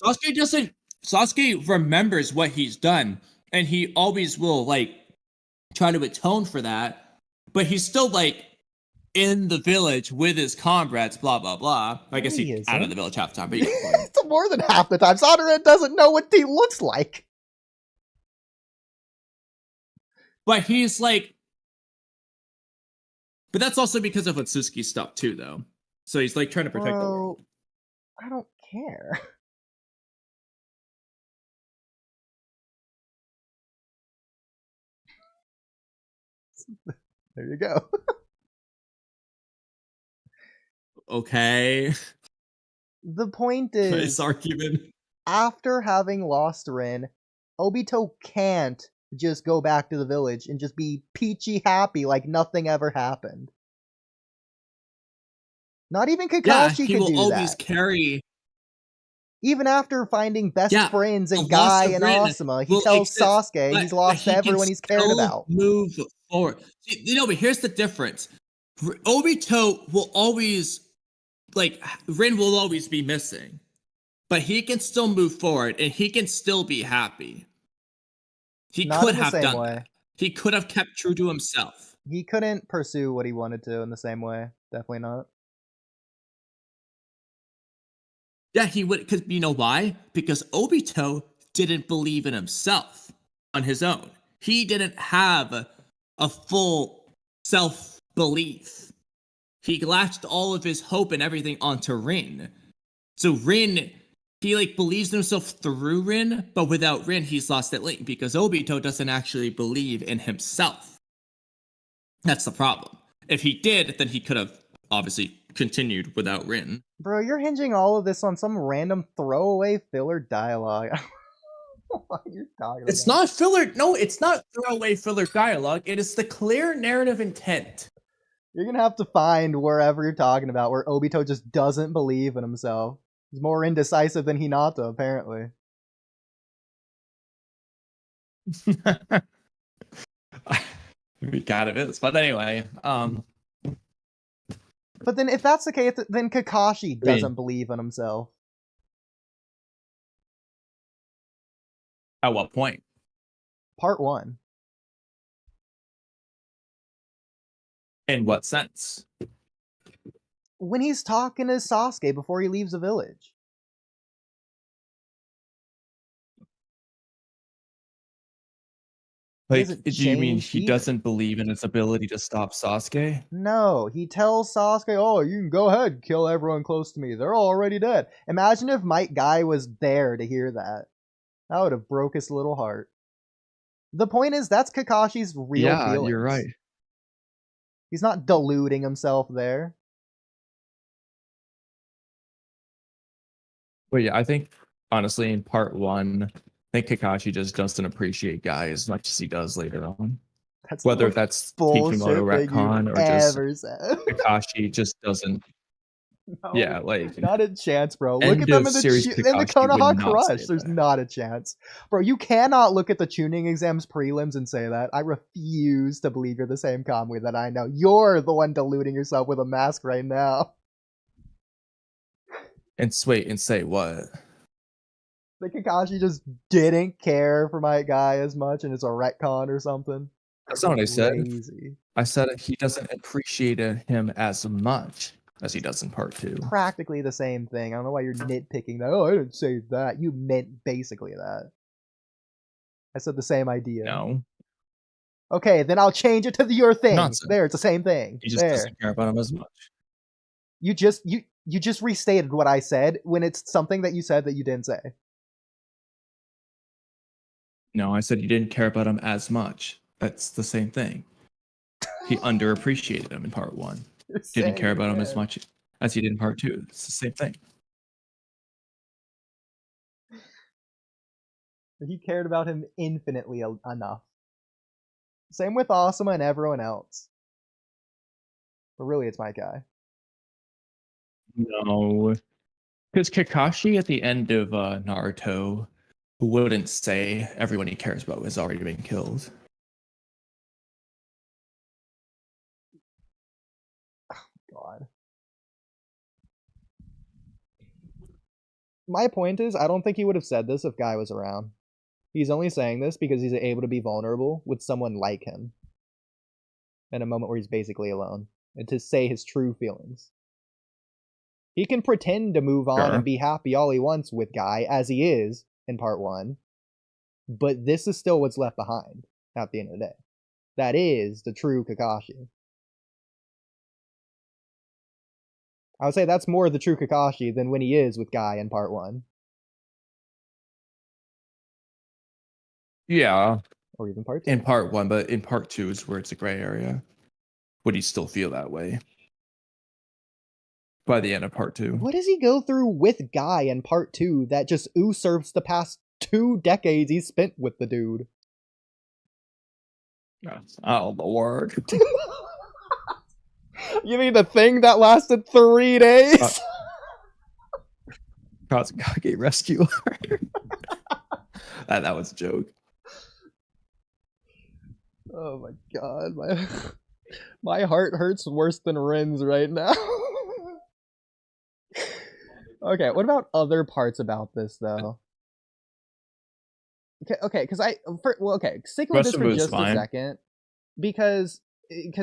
Speaker 4: Sasuke doesn't. Sasuke remembers what he's done, and he always will like try to atone for that. But he's still like in the village with his comrades. Blah blah blah. I guess
Speaker 1: he
Speaker 4: he's
Speaker 1: isn't.
Speaker 4: out of the village half the time. But you get the point.
Speaker 1: It's more than half the time. Madara doesn't know what he looks like.
Speaker 4: But he's like. But that's also because of Otsutsuki's stuff too, though. So he's like trying to protect the world.
Speaker 1: I don't care. There you go.
Speaker 4: Okay.
Speaker 1: The point
Speaker 4: Nice
Speaker 1: is,
Speaker 4: argument.
Speaker 1: after having lost Rin, Obito can't just go back to the village and just be peachy happy like nothing ever happened. Not even Kakashi
Speaker 4: he
Speaker 1: could
Speaker 4: will
Speaker 1: do
Speaker 4: always
Speaker 1: that.
Speaker 4: carry.
Speaker 1: Even after finding best
Speaker 4: Yeah,
Speaker 1: friends
Speaker 4: the
Speaker 1: and
Speaker 4: loss
Speaker 1: Guy
Speaker 4: of
Speaker 1: and
Speaker 4: Rin
Speaker 1: Asuma, he
Speaker 4: will
Speaker 1: tells
Speaker 4: exist,
Speaker 1: Sasuke
Speaker 4: but
Speaker 1: he's lost
Speaker 4: he can
Speaker 1: everyone he's cared
Speaker 4: still
Speaker 1: about.
Speaker 4: Move forward. You know, but here's the difference. Obito will always, like, Rin will always be missing, but he can still move forward and he can still be happy. He
Speaker 1: Not
Speaker 4: could
Speaker 1: in the
Speaker 4: have
Speaker 1: same
Speaker 4: done
Speaker 1: way.
Speaker 4: that. He could have kept true to himself.
Speaker 1: He couldn't pursue what he wanted to in the same way. Definitely not.
Speaker 4: Yeah, he would, because you know why? Because Obito didn't believe in himself on his own. He didn't have a full self-belief. He latched all of his hope and everything onto Rin. So Rin, he like believes in himself through Rin, but without Rin, he's lost that link because Obito doesn't actually believe in himself. That's the problem. If he did, then he could have obviously continued without Rin.
Speaker 1: Bro, you're hinging all of this on some random throwaway filler dialogue. What are you talking
Speaker 3: It's
Speaker 1: about?
Speaker 3: not filler. No, it's not throwaway filler dialogue. It is the clear narrative intent.
Speaker 1: You're gonna have to find wherever you're talking about where Obito just doesn't believe in himself. He's more indecisive than Hinata, apparently.
Speaker 3: We kind of is, but anyway.
Speaker 1: But then if that's the case, then Kakashi doesn't believe in himself.
Speaker 3: At what point?
Speaker 1: Part 1.
Speaker 3: In what sense?
Speaker 1: When he's talking to Sasuke before he leaves the village.
Speaker 2: Like,
Speaker 1: doesn't
Speaker 2: do you mean
Speaker 1: change
Speaker 2: he
Speaker 1: either.
Speaker 2: doesn't believe in his ability to stop Sasuke?
Speaker 1: No, he tells Sasuke, oh, you can go ahead and kill everyone close to me. They're already dead. Imagine if Might Guy was there to hear that. That would have broke his little heart. The point is, that's Kakashi's real feelings.
Speaker 2: You're right.
Speaker 1: He's not deluding himself there.
Speaker 2: But yeah, I think, honestly, in part 1, I think Kakashi just doesn't appreciate Guy as much as he does later on.
Speaker 1: That's
Speaker 2: Whether
Speaker 1: the
Speaker 2: that's
Speaker 1: bullshit
Speaker 2: Kishimoto
Speaker 1: thing
Speaker 2: retcon
Speaker 1: you've
Speaker 2: or just
Speaker 1: ever said.
Speaker 2: Kakashi just doesn't.
Speaker 1: No,
Speaker 2: Yeah, like
Speaker 1: not a chance, bro. Look
Speaker 2: end
Speaker 1: at them
Speaker 2: of
Speaker 1: in the
Speaker 2: series
Speaker 1: in the
Speaker 2: Kakashi would
Speaker 1: Konoha
Speaker 2: not say
Speaker 1: Crush. There's
Speaker 2: that.
Speaker 1: not a chance, bro. You cannot look at the tuning exams prelims and say that. I refuse to believe you're the same Kamui that I know. You're the one deluding yourself with a mask right now.
Speaker 2: And wait and say what?
Speaker 1: The Kakashi just didn't care for my guy as much, and it's a retcon or something.
Speaker 2: That's not what I said.
Speaker 1: Crazy.
Speaker 2: I said he doesn't appreciate him as much as he does in part 2.
Speaker 1: Practically the same thing. I don't know why you're nitpicking that. Oh, I didn't say that. You meant basically that. I said the same idea.
Speaker 2: No,
Speaker 1: Okay, then I'll change it to your thing.
Speaker 2: Nonsense.
Speaker 1: There, it's the same thing.
Speaker 2: he just
Speaker 1: there.
Speaker 2: doesn't care about him as much.
Speaker 1: You just restated what I said when it's something that you said that you didn't say.
Speaker 2: No, I said you didn't care about him as much. That's the same thing. He underappreciated him in part 1. Didn't care about him as much as he did in part 2. It's the same thing.
Speaker 1: He cared about him infinitely enough. Same with Asuma and everyone else. But really, it's my guy.
Speaker 2: No, because Kakashi at the end of Naruto wouldn't say everyone he cares about has already been killed.
Speaker 1: God. My point is, I don't think he would have said this if Guy was around. He's only saying this because he's able to be vulnerable with someone like him. In a moment where he's basically alone. And to say his true feelings. He can pretend to move on and be happy all he wants with Guy, as he is in part 1. But this is still what's left behind at the end of the day. That is the true Kakashi. I would say that's more the true Kakashi than when he is with Guy in part 1.
Speaker 2: Yeah,
Speaker 1: Or even part 2.
Speaker 2: in part 1, but in part 2 is where it's a gray area. Would he still feel that way by the end of part 2?
Speaker 1: What does he go through with Guy in part 2 that just usurps the past 2 decades he spent with the dude?
Speaker 2: Oh, the word.
Speaker 1: You mean the thing that lasted 3 days?
Speaker 2: Kazekage rescue. that was a joke.
Speaker 1: Oh my god, my heart hurts worse than Rin's right now. Okay, what about other parts about this though? Okay, because sticking with
Speaker 2: Rest
Speaker 1: this
Speaker 2: of
Speaker 1: for
Speaker 2: it was
Speaker 1: just a
Speaker 2: fine.
Speaker 1: second, because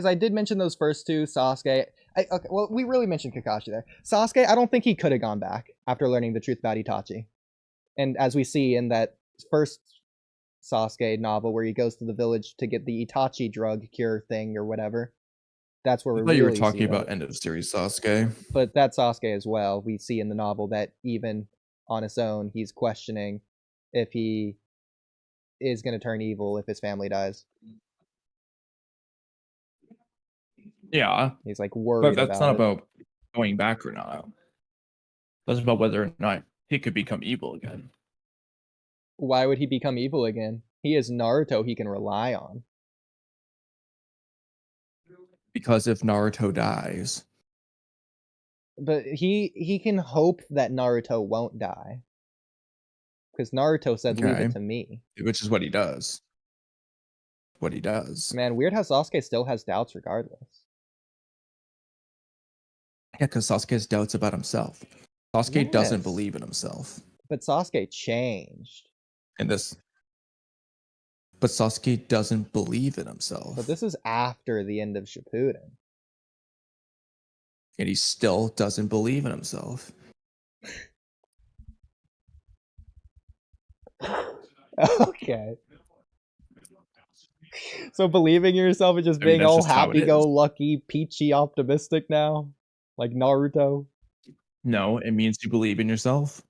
Speaker 1: I did mention those first two, Sasuke. Okay, well, we really mentioned Kakashi there. Sasuke, I don't think he could have gone back after learning the truth about Itachi. And as we see in that first Sasuke novel where he goes to the village to get the Itachi drug cure thing or whatever, that's where
Speaker 2: I
Speaker 1: we
Speaker 2: thought you were
Speaker 1: really
Speaker 2: talking
Speaker 1: see
Speaker 2: about
Speaker 1: that.
Speaker 2: end of series Sasuke.
Speaker 1: But that Sasuke as well, we see in the novel that even on his own, he's questioning if he is going to turn evil if his family dies.
Speaker 2: Yeah,
Speaker 1: He's like
Speaker 2: but
Speaker 1: worried
Speaker 2: that's
Speaker 1: about
Speaker 2: not
Speaker 1: it.
Speaker 2: about going back or not. That's about whether or not he could become evil again.
Speaker 1: Why would he become evil again? He is Naruto he can rely on.
Speaker 2: Because if Naruto dies,
Speaker 1: But he can hope that Naruto won't die. Because Naruto said, leave
Speaker 2: okay,
Speaker 1: it to me.
Speaker 2: which is what he does. What he does.
Speaker 1: Man, weird how Sasuke still has doubts regardless.
Speaker 2: Yeah, because Sasuke has doubts about himself. Sasuke doesn't
Speaker 1: Yes.
Speaker 2: believe in himself.
Speaker 1: But Sasuke changed.
Speaker 2: In this. But Sasuke doesn't believe in himself.
Speaker 1: But this is after the end of Shippuden.
Speaker 2: And he still doesn't believe in himself.
Speaker 1: Okay. So believing in yourself and just
Speaker 2: I mean,
Speaker 1: being
Speaker 2: that's
Speaker 1: all
Speaker 2: just how it
Speaker 1: happy-go-lucky, peachy optimistic now? Like Naruto?
Speaker 2: No, it means you believe in yourself.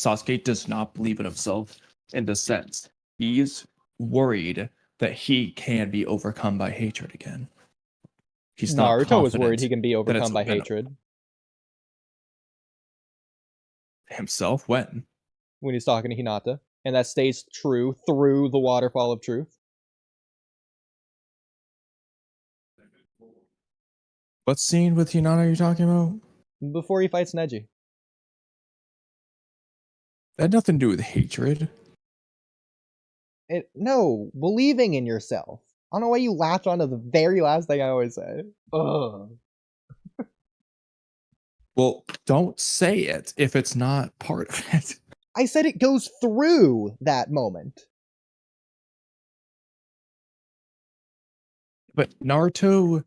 Speaker 2: Sasuke does not believe in himself in the sense he's worried that he can be overcome by hatred again. He's not
Speaker 1: Naruto was worried
Speaker 2: confident
Speaker 1: he can be
Speaker 2: that it's
Speaker 1: overcome by
Speaker 2: a venom.
Speaker 1: hatred.
Speaker 2: Himself? When?
Speaker 1: When he's talking to Hinata. And that stays true through the Waterfall of Truth.
Speaker 2: What scene with Hinata are you talking about?
Speaker 1: Before he fights Neji.
Speaker 2: That had nothing to do with hatred.
Speaker 1: No, believing in yourself. I don't know why you latch onto the very last thing I always say. Ugh.
Speaker 2: Well, don't say it if it's not part of it.
Speaker 1: I said it goes through that moment.
Speaker 2: But Naruto...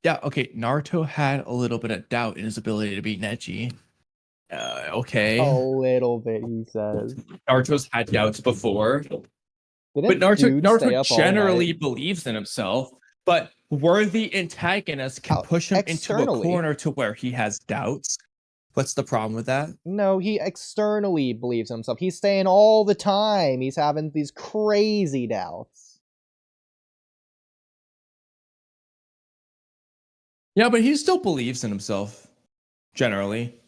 Speaker 2: Yeah, okay, Naruto had a little bit of doubt in his ability to beat Neji. Okay.
Speaker 1: A little bit, he says.
Speaker 2: Naruto's had doubts before.
Speaker 1: Didn't
Speaker 2: But
Speaker 1: dudes stay
Speaker 2: Naruto
Speaker 1: up all
Speaker 2: generally
Speaker 1: night?
Speaker 2: believes in himself, but worthy antagonists can push him into a
Speaker 1: Externally.
Speaker 2: corner to where he has doubts. What's the problem with that?
Speaker 1: No, he externally believes in himself. He's saying all the time he's having these crazy doubts.
Speaker 2: Yeah, but he still believes in himself, generally.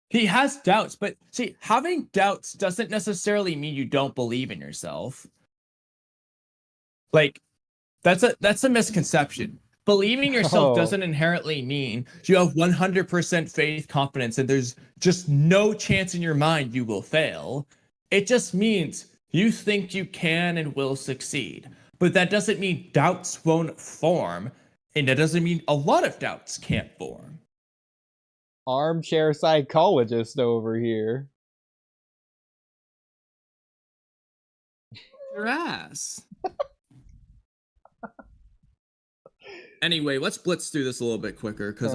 Speaker 2: He has doubts, but see, having doubts doesn't necessarily mean you don't believe in yourself. Like, that's a misconception. Believing yourself doesn't inherently mean you have 100% faith, confidence, and there's just no chance in your mind you will fail. It just means you think you can and will succeed. But that doesn't mean doubts won't form, and that doesn't mean a lot of doubts can't form.
Speaker 1: Armchair psychologist over here.
Speaker 4: Your ass. Anyway, let's blitz through this a little bit quicker because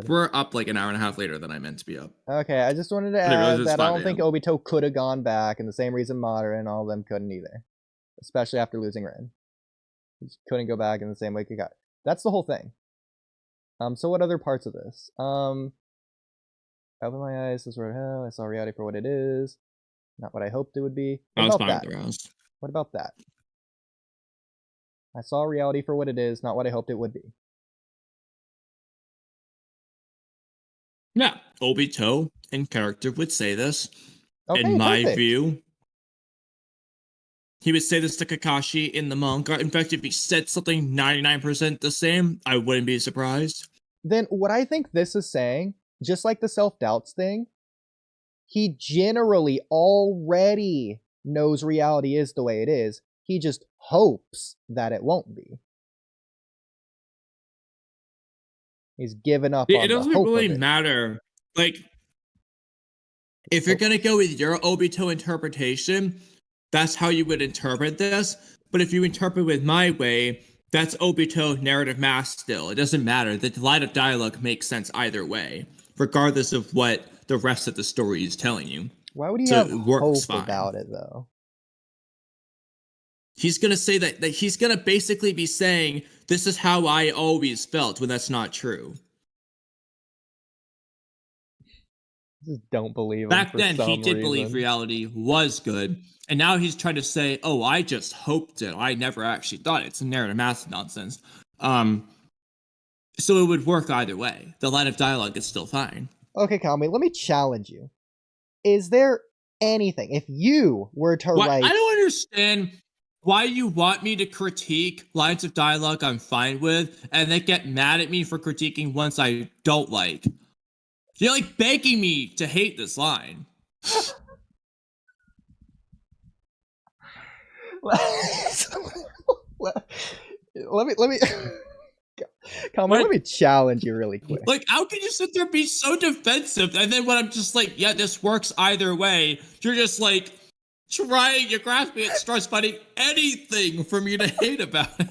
Speaker 4: we're up like an hour and a half later than I meant to be up.
Speaker 1: Okay, I just wanted to add that I don't think Obito could have gone back, and the same reason Madara and all of them couldn't either. Especially after losing Ren. He just couldn't go back in the same way he got. That's the whole thing. So what other parts of this? Open my eyes, this word hell, I saw reality for what it is. Not what I hoped it would be. What about that? What about that? I saw reality for what it is, not what I hoped it would be.
Speaker 4: Yeah, Obito in character would say this.
Speaker 1: Okay,
Speaker 4: in my
Speaker 1: perfect.
Speaker 4: view, he would say this to Kakashi in the manga. In fact, if he said something 99% the same, I wouldn't be surprised.
Speaker 1: Then what I think this is saying, just like the self-doubts thing, he generally already knows reality is the way it is. He just hopes that it won't be. He's given up on the hope of it.
Speaker 4: It doesn't really matter. Like, If you're gonna go with your Obito interpretation, that's how you would interpret this. But if you interpret with my way, that's Obito narrative mask still. It doesn't matter. The line of dialogue makes sense either way, regardless of what the rest of the story is telling you.
Speaker 1: Why would he
Speaker 4: So
Speaker 1: have
Speaker 4: it works
Speaker 1: hope
Speaker 4: fine.
Speaker 1: about it though?
Speaker 4: He's gonna say that he's gonna basically be saying, this is how I always felt, when that's not true.
Speaker 1: Just don't believe him.
Speaker 4: Back
Speaker 1: for
Speaker 4: then, he
Speaker 1: some
Speaker 4: did
Speaker 1: reason.
Speaker 4: believe reality was good, and now he's trying to say, "Oh, I just hoped it. I never actually thought it." It's a narrative math nonsense. So it would work either way. The line of dialogue is still fine.
Speaker 1: Okay, Kamui, let me challenge you. Is there anything, if you were to write...
Speaker 4: I don't understand why you want me to critique lines of dialogue I'm fine with, and then get mad at me for critiquing ones I don't like. You're like begging me to hate this line.
Speaker 1: let me Kamui, let me challenge you really quick.
Speaker 4: Like, how can you sit there and be so defensive, and then when I'm just like, yeah, this works either way, you're just like you're grasping at straws, finding anything for me to hate about it.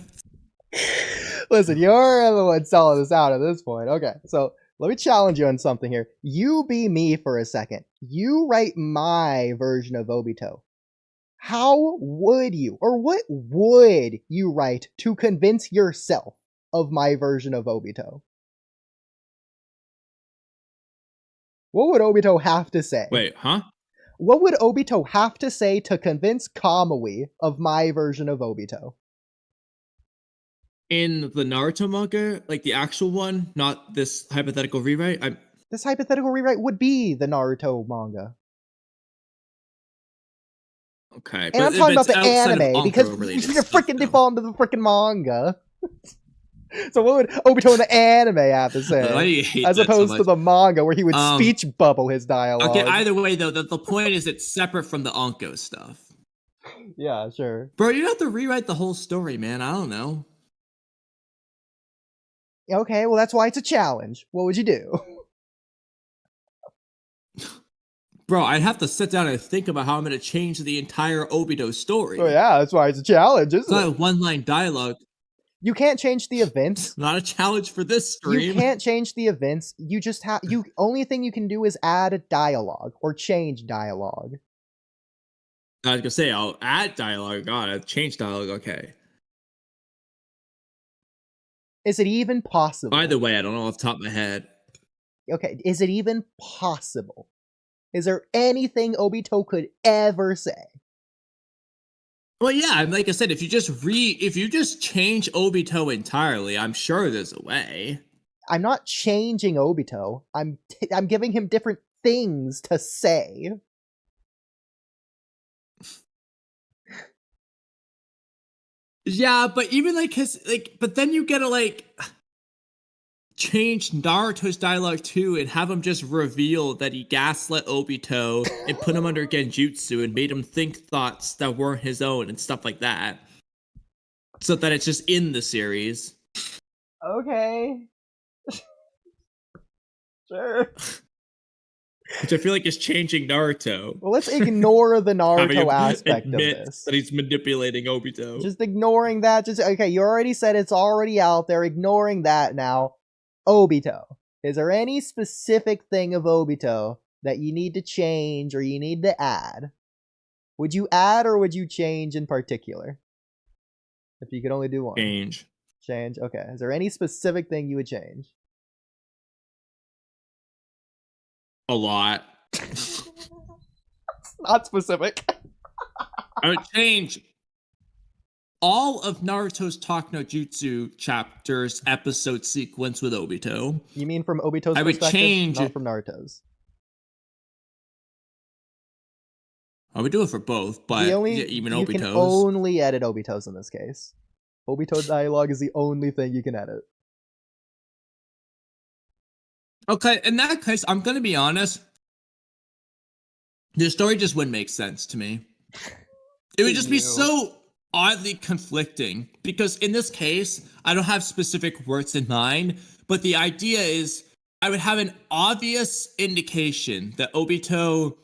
Speaker 1: Listen, you're the one selling this out at this point. Okay, so let me challenge you on something here. You be me for a second. You write my version of Obito. How would you, or what would you write to convince yourself of my version of Obito? What would Obito have to say?
Speaker 4: Wait, huh?
Speaker 1: What would Obito have to say to convince Kamui of my version of Obito?
Speaker 4: In the Naruto manga, like the actual one, not this hypothetical rewrite.
Speaker 1: This hypothetical rewrite would be the Naruto manga.
Speaker 4: Okay,
Speaker 1: and I'm talking about the anime, because
Speaker 4: related
Speaker 1: you're
Speaker 4: stuff,
Speaker 1: freaking
Speaker 4: though.
Speaker 1: defaulting to the freaking manga. So what would Obito in the anime have to
Speaker 4: Why do
Speaker 1: say?
Speaker 4: you hate
Speaker 1: As
Speaker 4: that so
Speaker 1: opposed to
Speaker 4: much?
Speaker 1: the manga where he would speech bubble his dialogue.
Speaker 4: Okay, either way though, the point is it's separate from the Anko stuff.
Speaker 1: Yeah, sure.
Speaker 4: Bro, you don't have to rewrite the whole story, man. I don't know.
Speaker 1: Okay, well that's why it's a challenge. What would you do?
Speaker 4: Bro, I'd have to sit down and think about how I'm going to change the entire Obito story.
Speaker 1: So yeah, that's why it's a challenge,
Speaker 4: It's
Speaker 1: isn't
Speaker 4: not a
Speaker 1: it?
Speaker 4: one-line dialogue.
Speaker 1: You can't change the events.
Speaker 4: Not a challenge for this stream.
Speaker 1: You can't change the events. You just have only thing you can do is add a dialogue or change dialogue.
Speaker 4: I was gonna say I'll add dialogue. God, I'll change dialogue. Okay.
Speaker 1: Is it even possible?
Speaker 4: By the way, I don't know off the top of my head.
Speaker 1: Okay, is it even possible? Is there anything Obito could ever say?
Speaker 4: Well, yeah, like I said, if you just change Obito entirely, I'm sure there's a way.
Speaker 1: I'm not changing Obito. I'm giving him different things to say.
Speaker 4: Yeah, but even but then you gotta change Naruto's dialogue too and have him just reveal that he gaslit Obito and put him under genjutsu and made him think thoughts that weren't his own and stuff like that. So that it's just in the series.
Speaker 1: Okay. Sure.
Speaker 4: Which I feel like is changing Naruto.
Speaker 1: Well, let's ignore the
Speaker 4: Having him
Speaker 1: Naruto aspect of
Speaker 4: admit
Speaker 1: this.
Speaker 4: that he's manipulating Obito.
Speaker 1: Just ignoring that. Okay, you already said it's already out there. Ignoring that now. Obito. Is there any specific thing of Obito that you need to change or you need to add? Would you add or would you change in particular? If you could only do one.
Speaker 4: Change.
Speaker 1: Change. Okay. Is there any specific thing you would change?
Speaker 4: A lot.
Speaker 1: Not specific.
Speaker 4: I would change all of Naruto's Talk no Jutsu chapters episode sequence with Obito.
Speaker 1: You mean from Obito's
Speaker 4: I would
Speaker 1: perspective,
Speaker 4: change
Speaker 1: not
Speaker 4: it.
Speaker 1: from Naruto's?
Speaker 4: I would do it for both, but even
Speaker 1: you
Speaker 4: Obito's.
Speaker 1: can only edit Obito's in this case. Obito dialogue is the only thing you can edit.
Speaker 4: Okay, in that case, I'm gonna be honest. The story just wouldn't make sense to me. It would just be so oddly conflicting because in this case, I don't have specific words in mind, but the idea is I would have an obvious indication that Obito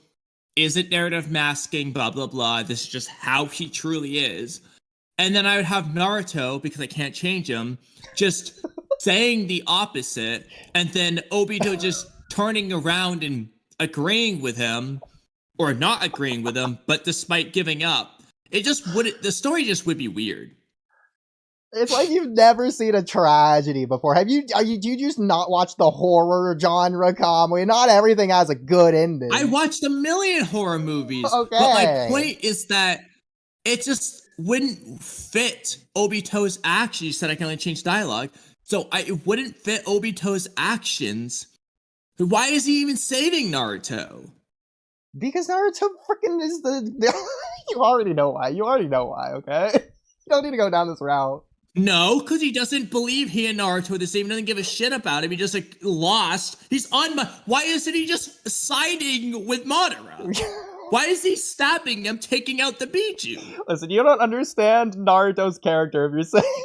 Speaker 4: isn't narrative masking, blah, blah, blah. This is just how he truly is. And then I would have Naruto, because I can't change him, just saying the opposite. And then Obito just turning around and agreeing with him, or not agreeing with him, but despite giving up. It just wouldn't, the story just would be weird.
Speaker 1: It's like you've never seen a tragedy before. Do you just not watch the horror genre, Kamui? Not everything has a good ending.
Speaker 4: I watched a million horror movies.
Speaker 1: Okay.
Speaker 4: But my point is that it just wouldn't fit Obito's actions. You said I can only change dialogue. So it wouldn't fit Obito's actions. Why is he even saving Naruto?
Speaker 1: Because Naruto freaking is the you already know why. You already know why, okay? You don't need to go down this route.
Speaker 4: No, because he doesn't believe he and Naruto are the same. He doesn't give a shit about him. He just like lost. He's on my. Why isn't he just siding with Madara? Why is he stabbing him, taking out the Biju?
Speaker 1: Listen, you don't understand Naruto's character if you're saying.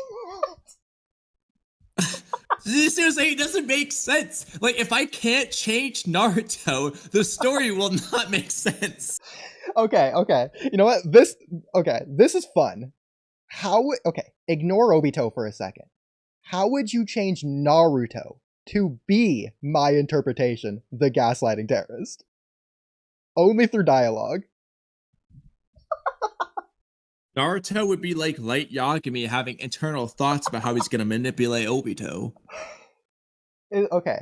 Speaker 4: Seriously, it doesn't make sense. Like, if I can't change Naruto, the story will not make sense.
Speaker 1: Okay. You know what? This is fun. Ignore Obito for a second. How would you change Naruto to be my interpretation, the gaslighting terrorist? Only through dialogue.
Speaker 4: Naruto would be like Light Yagami having internal thoughts about how he's going to manipulate Obito.
Speaker 1: Okay.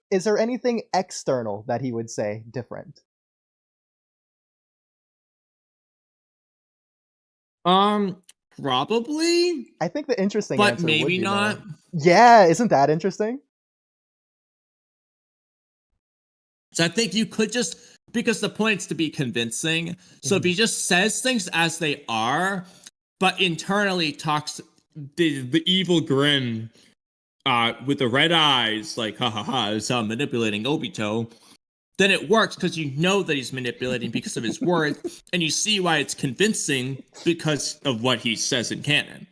Speaker 1: Is there anything external that he would say different?
Speaker 4: Probably.
Speaker 1: I think the interesting
Speaker 4: but
Speaker 1: answer
Speaker 4: maybe
Speaker 1: would be
Speaker 4: not.
Speaker 1: no. Yeah, isn't that interesting?
Speaker 4: So I think you could just, because the point's to be convincing. So if he just says things as they are, but internally talks the evil grin with the red eyes, like ha ha ha, is how I'm manipulating Obito, then it works because you know that he's manipulating because of his words, and you see why it's convincing because of what he says in canon.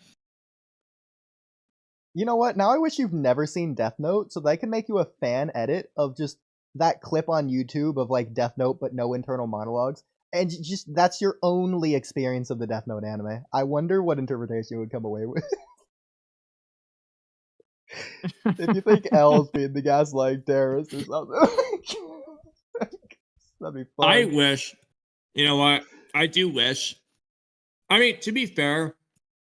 Speaker 1: You know what? Now I wish you've never seen Death Note so that I can make you a fan edit of just that clip on YouTube of like Death Note but no internal monologues. And just that's your only experience of the Death Note anime. I wonder what interpretation you would come away with. If you think L's being the gaslight terrorist or something. That'd be fun.
Speaker 4: I wish, you know what? I do wish. I mean, to be fair,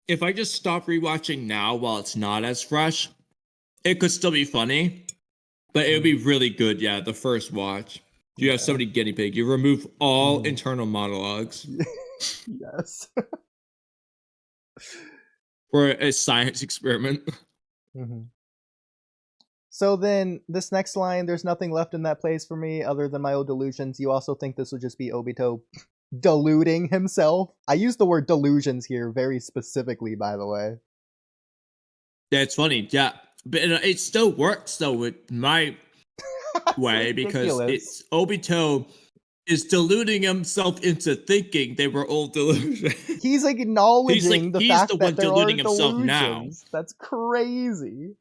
Speaker 4: if I just stop rewatching now while it's not as fresh, it could still be funny, but it would be really good. Yeah, the first watch. You have somebody guinea pig. You remove all internal monologues.
Speaker 1: Yes.
Speaker 4: For a science experiment.
Speaker 1: So then, this next line, there's nothing left in that place for me other than my old delusions. You also think this would just be Obito deluding himself? I use the word delusions here very specifically, by the way.
Speaker 4: Yeah, it's funny. Yeah, but it still works, though, with my way, because it's Obito is deluding himself into thinking they were all delusions.
Speaker 1: He's acknowledging the fact
Speaker 4: the
Speaker 1: that there are delusions.
Speaker 4: Now.
Speaker 1: That's crazy.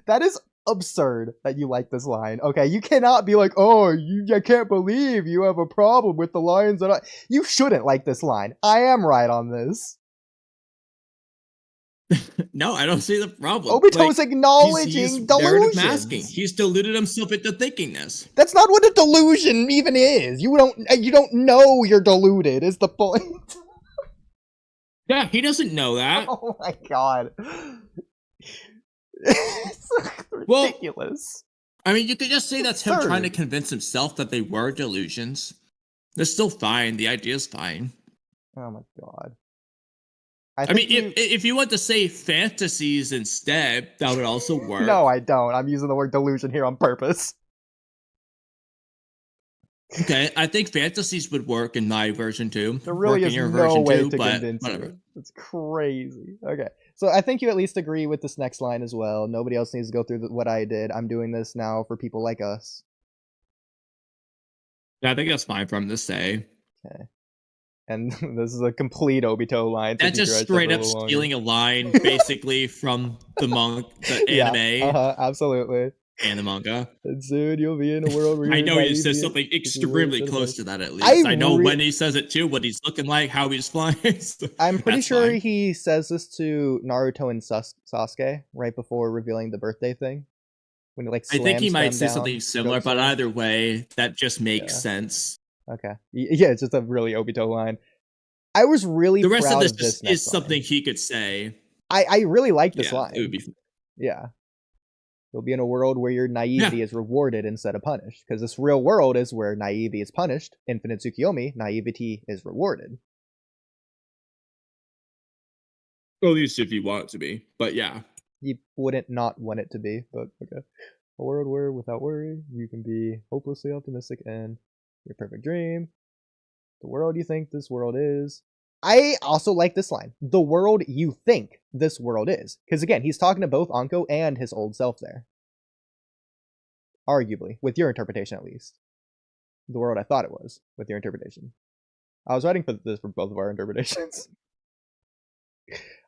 Speaker 1: That is absurd that you like this line. Okay, you cannot be like, oh, I can't believe you have a problem with the lines that you shouldn't like this line. I am right on this.
Speaker 4: No, I don't see the problem.
Speaker 1: Obito's acknowledging delusions.
Speaker 4: Masking. He's deluded himself into thinking this.
Speaker 1: That's not what a delusion even is. You don't know you're deluded is the point.
Speaker 4: Yeah, he doesn't know that.
Speaker 1: Oh my god. It's ridiculous.
Speaker 4: I mean, you could just say that's him trying to convince himself that they were delusions. They're still fine. The idea's fine.
Speaker 1: Oh my god.
Speaker 4: I mean, if you want to say fantasies instead, that would also work.
Speaker 1: No, I don't. I'm using the word delusion here on purpose.
Speaker 4: Okay, I think fantasies would work in my version too.
Speaker 1: There really is no way to convince you. It's crazy. Okay, so I think you at least agree with this next line as well. Nobody else needs to go through what I did. I'm doing this now for people like us.
Speaker 4: Yeah, I think that's fine for him to say.
Speaker 1: Okay. And this is a complete Obito line.
Speaker 5: That's just straight up stealing a line, basically, from the anime
Speaker 1: absolutely.
Speaker 5: and the manga.
Speaker 1: And soon you'll be in a world where
Speaker 5: I know he says something extremely close to that. At least I know when he says it too, what he's looking like, how he's flying.
Speaker 1: I'm pretty sure he says this to Naruto and Sasuke right before revealing the birthday thing. When he, like,
Speaker 5: I think he might say something similar, but either way, that just makes sense.
Speaker 1: Okay. Yeah, it's just a really Obito line. I was really
Speaker 5: the rest
Speaker 1: proud
Speaker 5: of this is something he could say.
Speaker 1: I really like this line.
Speaker 5: It would be.
Speaker 1: Yeah. You'll be in a world where your naivety is rewarded instead of punished. Because this real world is where naivety is punished. Infinite Tsukiyomi, naivety is rewarded.
Speaker 4: At least if you want it to be. But yeah.
Speaker 1: You wouldn't not want it to be, but okay. A world where, without worry, you can be hopelessly optimistic and your perfect dream. The world you think this world is. I also like this line. The world you think this world is. Because again, he's talking to both Anko and his old self there. Arguably. With your interpretation, at least. The world I thought it was. With your interpretation. I was writing for this for both of our interpretations.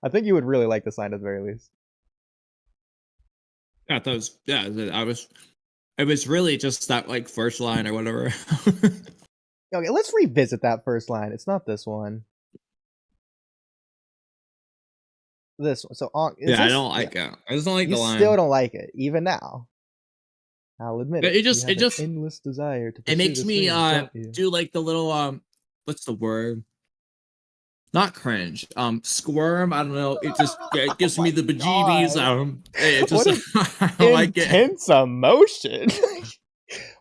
Speaker 1: I think you would really like this line at the very least.
Speaker 5: Yeah, that was, it was really just that, like, first line or whatever.
Speaker 1: Okay, let's revisit that first line. It's not this one. This one. So,
Speaker 5: I don't like it. I just don't like the line.
Speaker 1: You still don't like it, even now. I'll admit it.
Speaker 5: It just
Speaker 1: endless desire to.
Speaker 5: It makes me do like the little what's the word? Not cringe. Squirm. I don't know. It just gives me the bejeebies. It just I don't like it.
Speaker 1: Intense emotion.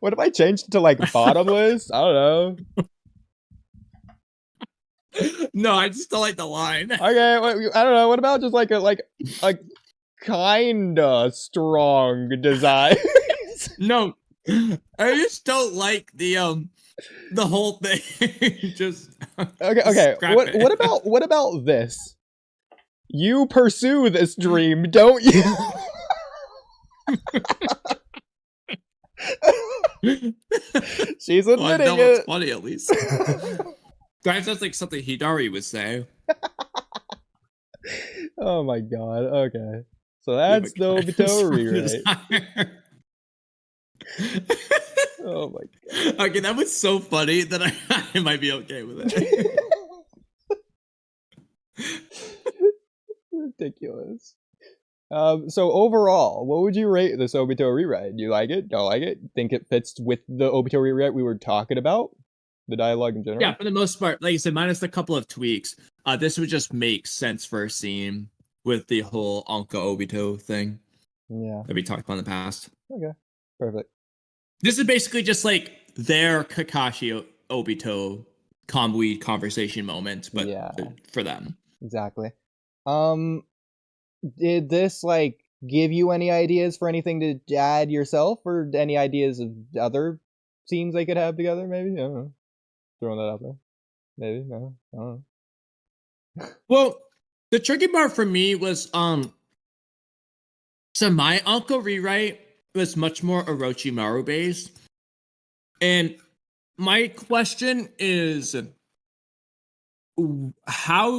Speaker 1: What if I changed it to like bottomless? I don't know.
Speaker 5: No, I just don't like the line.
Speaker 1: Okay, I don't know. What about just like a kinda strong desire?
Speaker 5: No, I just don't like the whole thing. Just
Speaker 1: okay. What about this? You pursue this dream, don't you? She's admitting
Speaker 5: that
Speaker 1: it.
Speaker 5: Was funny, at least. That sounds like something Hidari would say.
Speaker 1: Oh my god. Okay. So that's the Obito rewrite. Oh my god.
Speaker 5: Okay, that was so funny that I might be okay with it.
Speaker 1: Ridiculous. So overall, what would you rate this Obito rewrite? Do you like it? Don't like it? Think it fits with the Obito rewrite we were talking about? The dialogue in general?
Speaker 5: Yeah, for the most part, like you said, minus a couple of tweaks, this would just make sense for a scene with the whole Anko Obito thing.
Speaker 1: Yeah.
Speaker 5: That we talked about in the past.
Speaker 1: Okay. Perfect.
Speaker 5: This is basically just like their Kakashi Obito Kamui conversation moment, but for them.
Speaker 1: Exactly. Did this like give you any ideas for anything to add yourself, or any ideas of other scenes they could have together? Maybe, I don't know. Throwing that out there. Maybe, no, I don't know.
Speaker 5: Well, the tricky part for me was so my Anko rewrite was much more Orochimaru based, and my question is how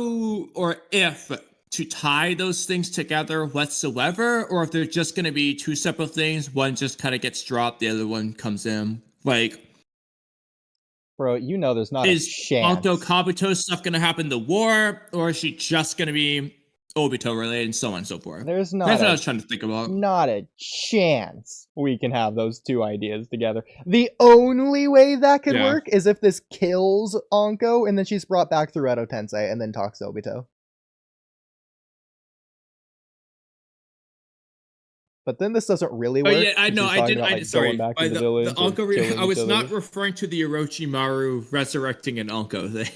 Speaker 5: or if to tie those things together whatsoever, or if they're just going to be two separate things, one just kind of gets dropped, the other one comes in. Like,
Speaker 1: bro, you know there's not a chance.
Speaker 5: Anko Kabuto stuff going to happen in the war, or is she just going to be Obito related, and so on and so forth?
Speaker 1: That's what
Speaker 5: I was trying to think about.
Speaker 1: Not a chance we can have those two ideas together. The only way that could work is if this kills Anko, and then she's brought back through Edo Tensei, and then talks to Obito. But then this doesn't really work.
Speaker 5: Yeah, I know. I did. Sorry.
Speaker 1: Back to the village
Speaker 5: I was not referring to the Orochimaru resurrecting an Anko thing.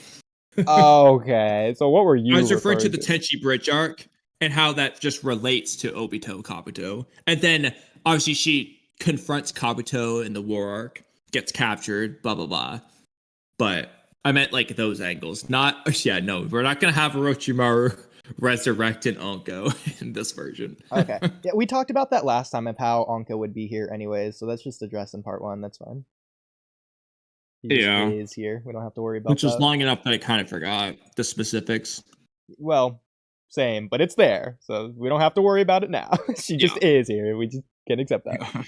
Speaker 1: Okay, so what were you?
Speaker 5: I was referring to the Tenchi Bridge arc and how that just relates to Obito Kabuto, and then obviously she confronts Kabuto in the war arc, gets captured, blah blah blah. But I meant like those angles, not no. We're not gonna have Orochimaru resurrect an Anko in this version.
Speaker 1: Okay, yeah, we talked about that last time of how Anko would be here anyways, so that's just addressed in part 1. That's fine. He just
Speaker 4: Yeah.
Speaker 1: is here. We don't have to worry about
Speaker 4: Which was
Speaker 1: that.
Speaker 4: long enough that I kind of forgot the specifics.
Speaker 1: Well, same, but it's there, so we don't have to worry about it now. She just is here. We just can't accept that.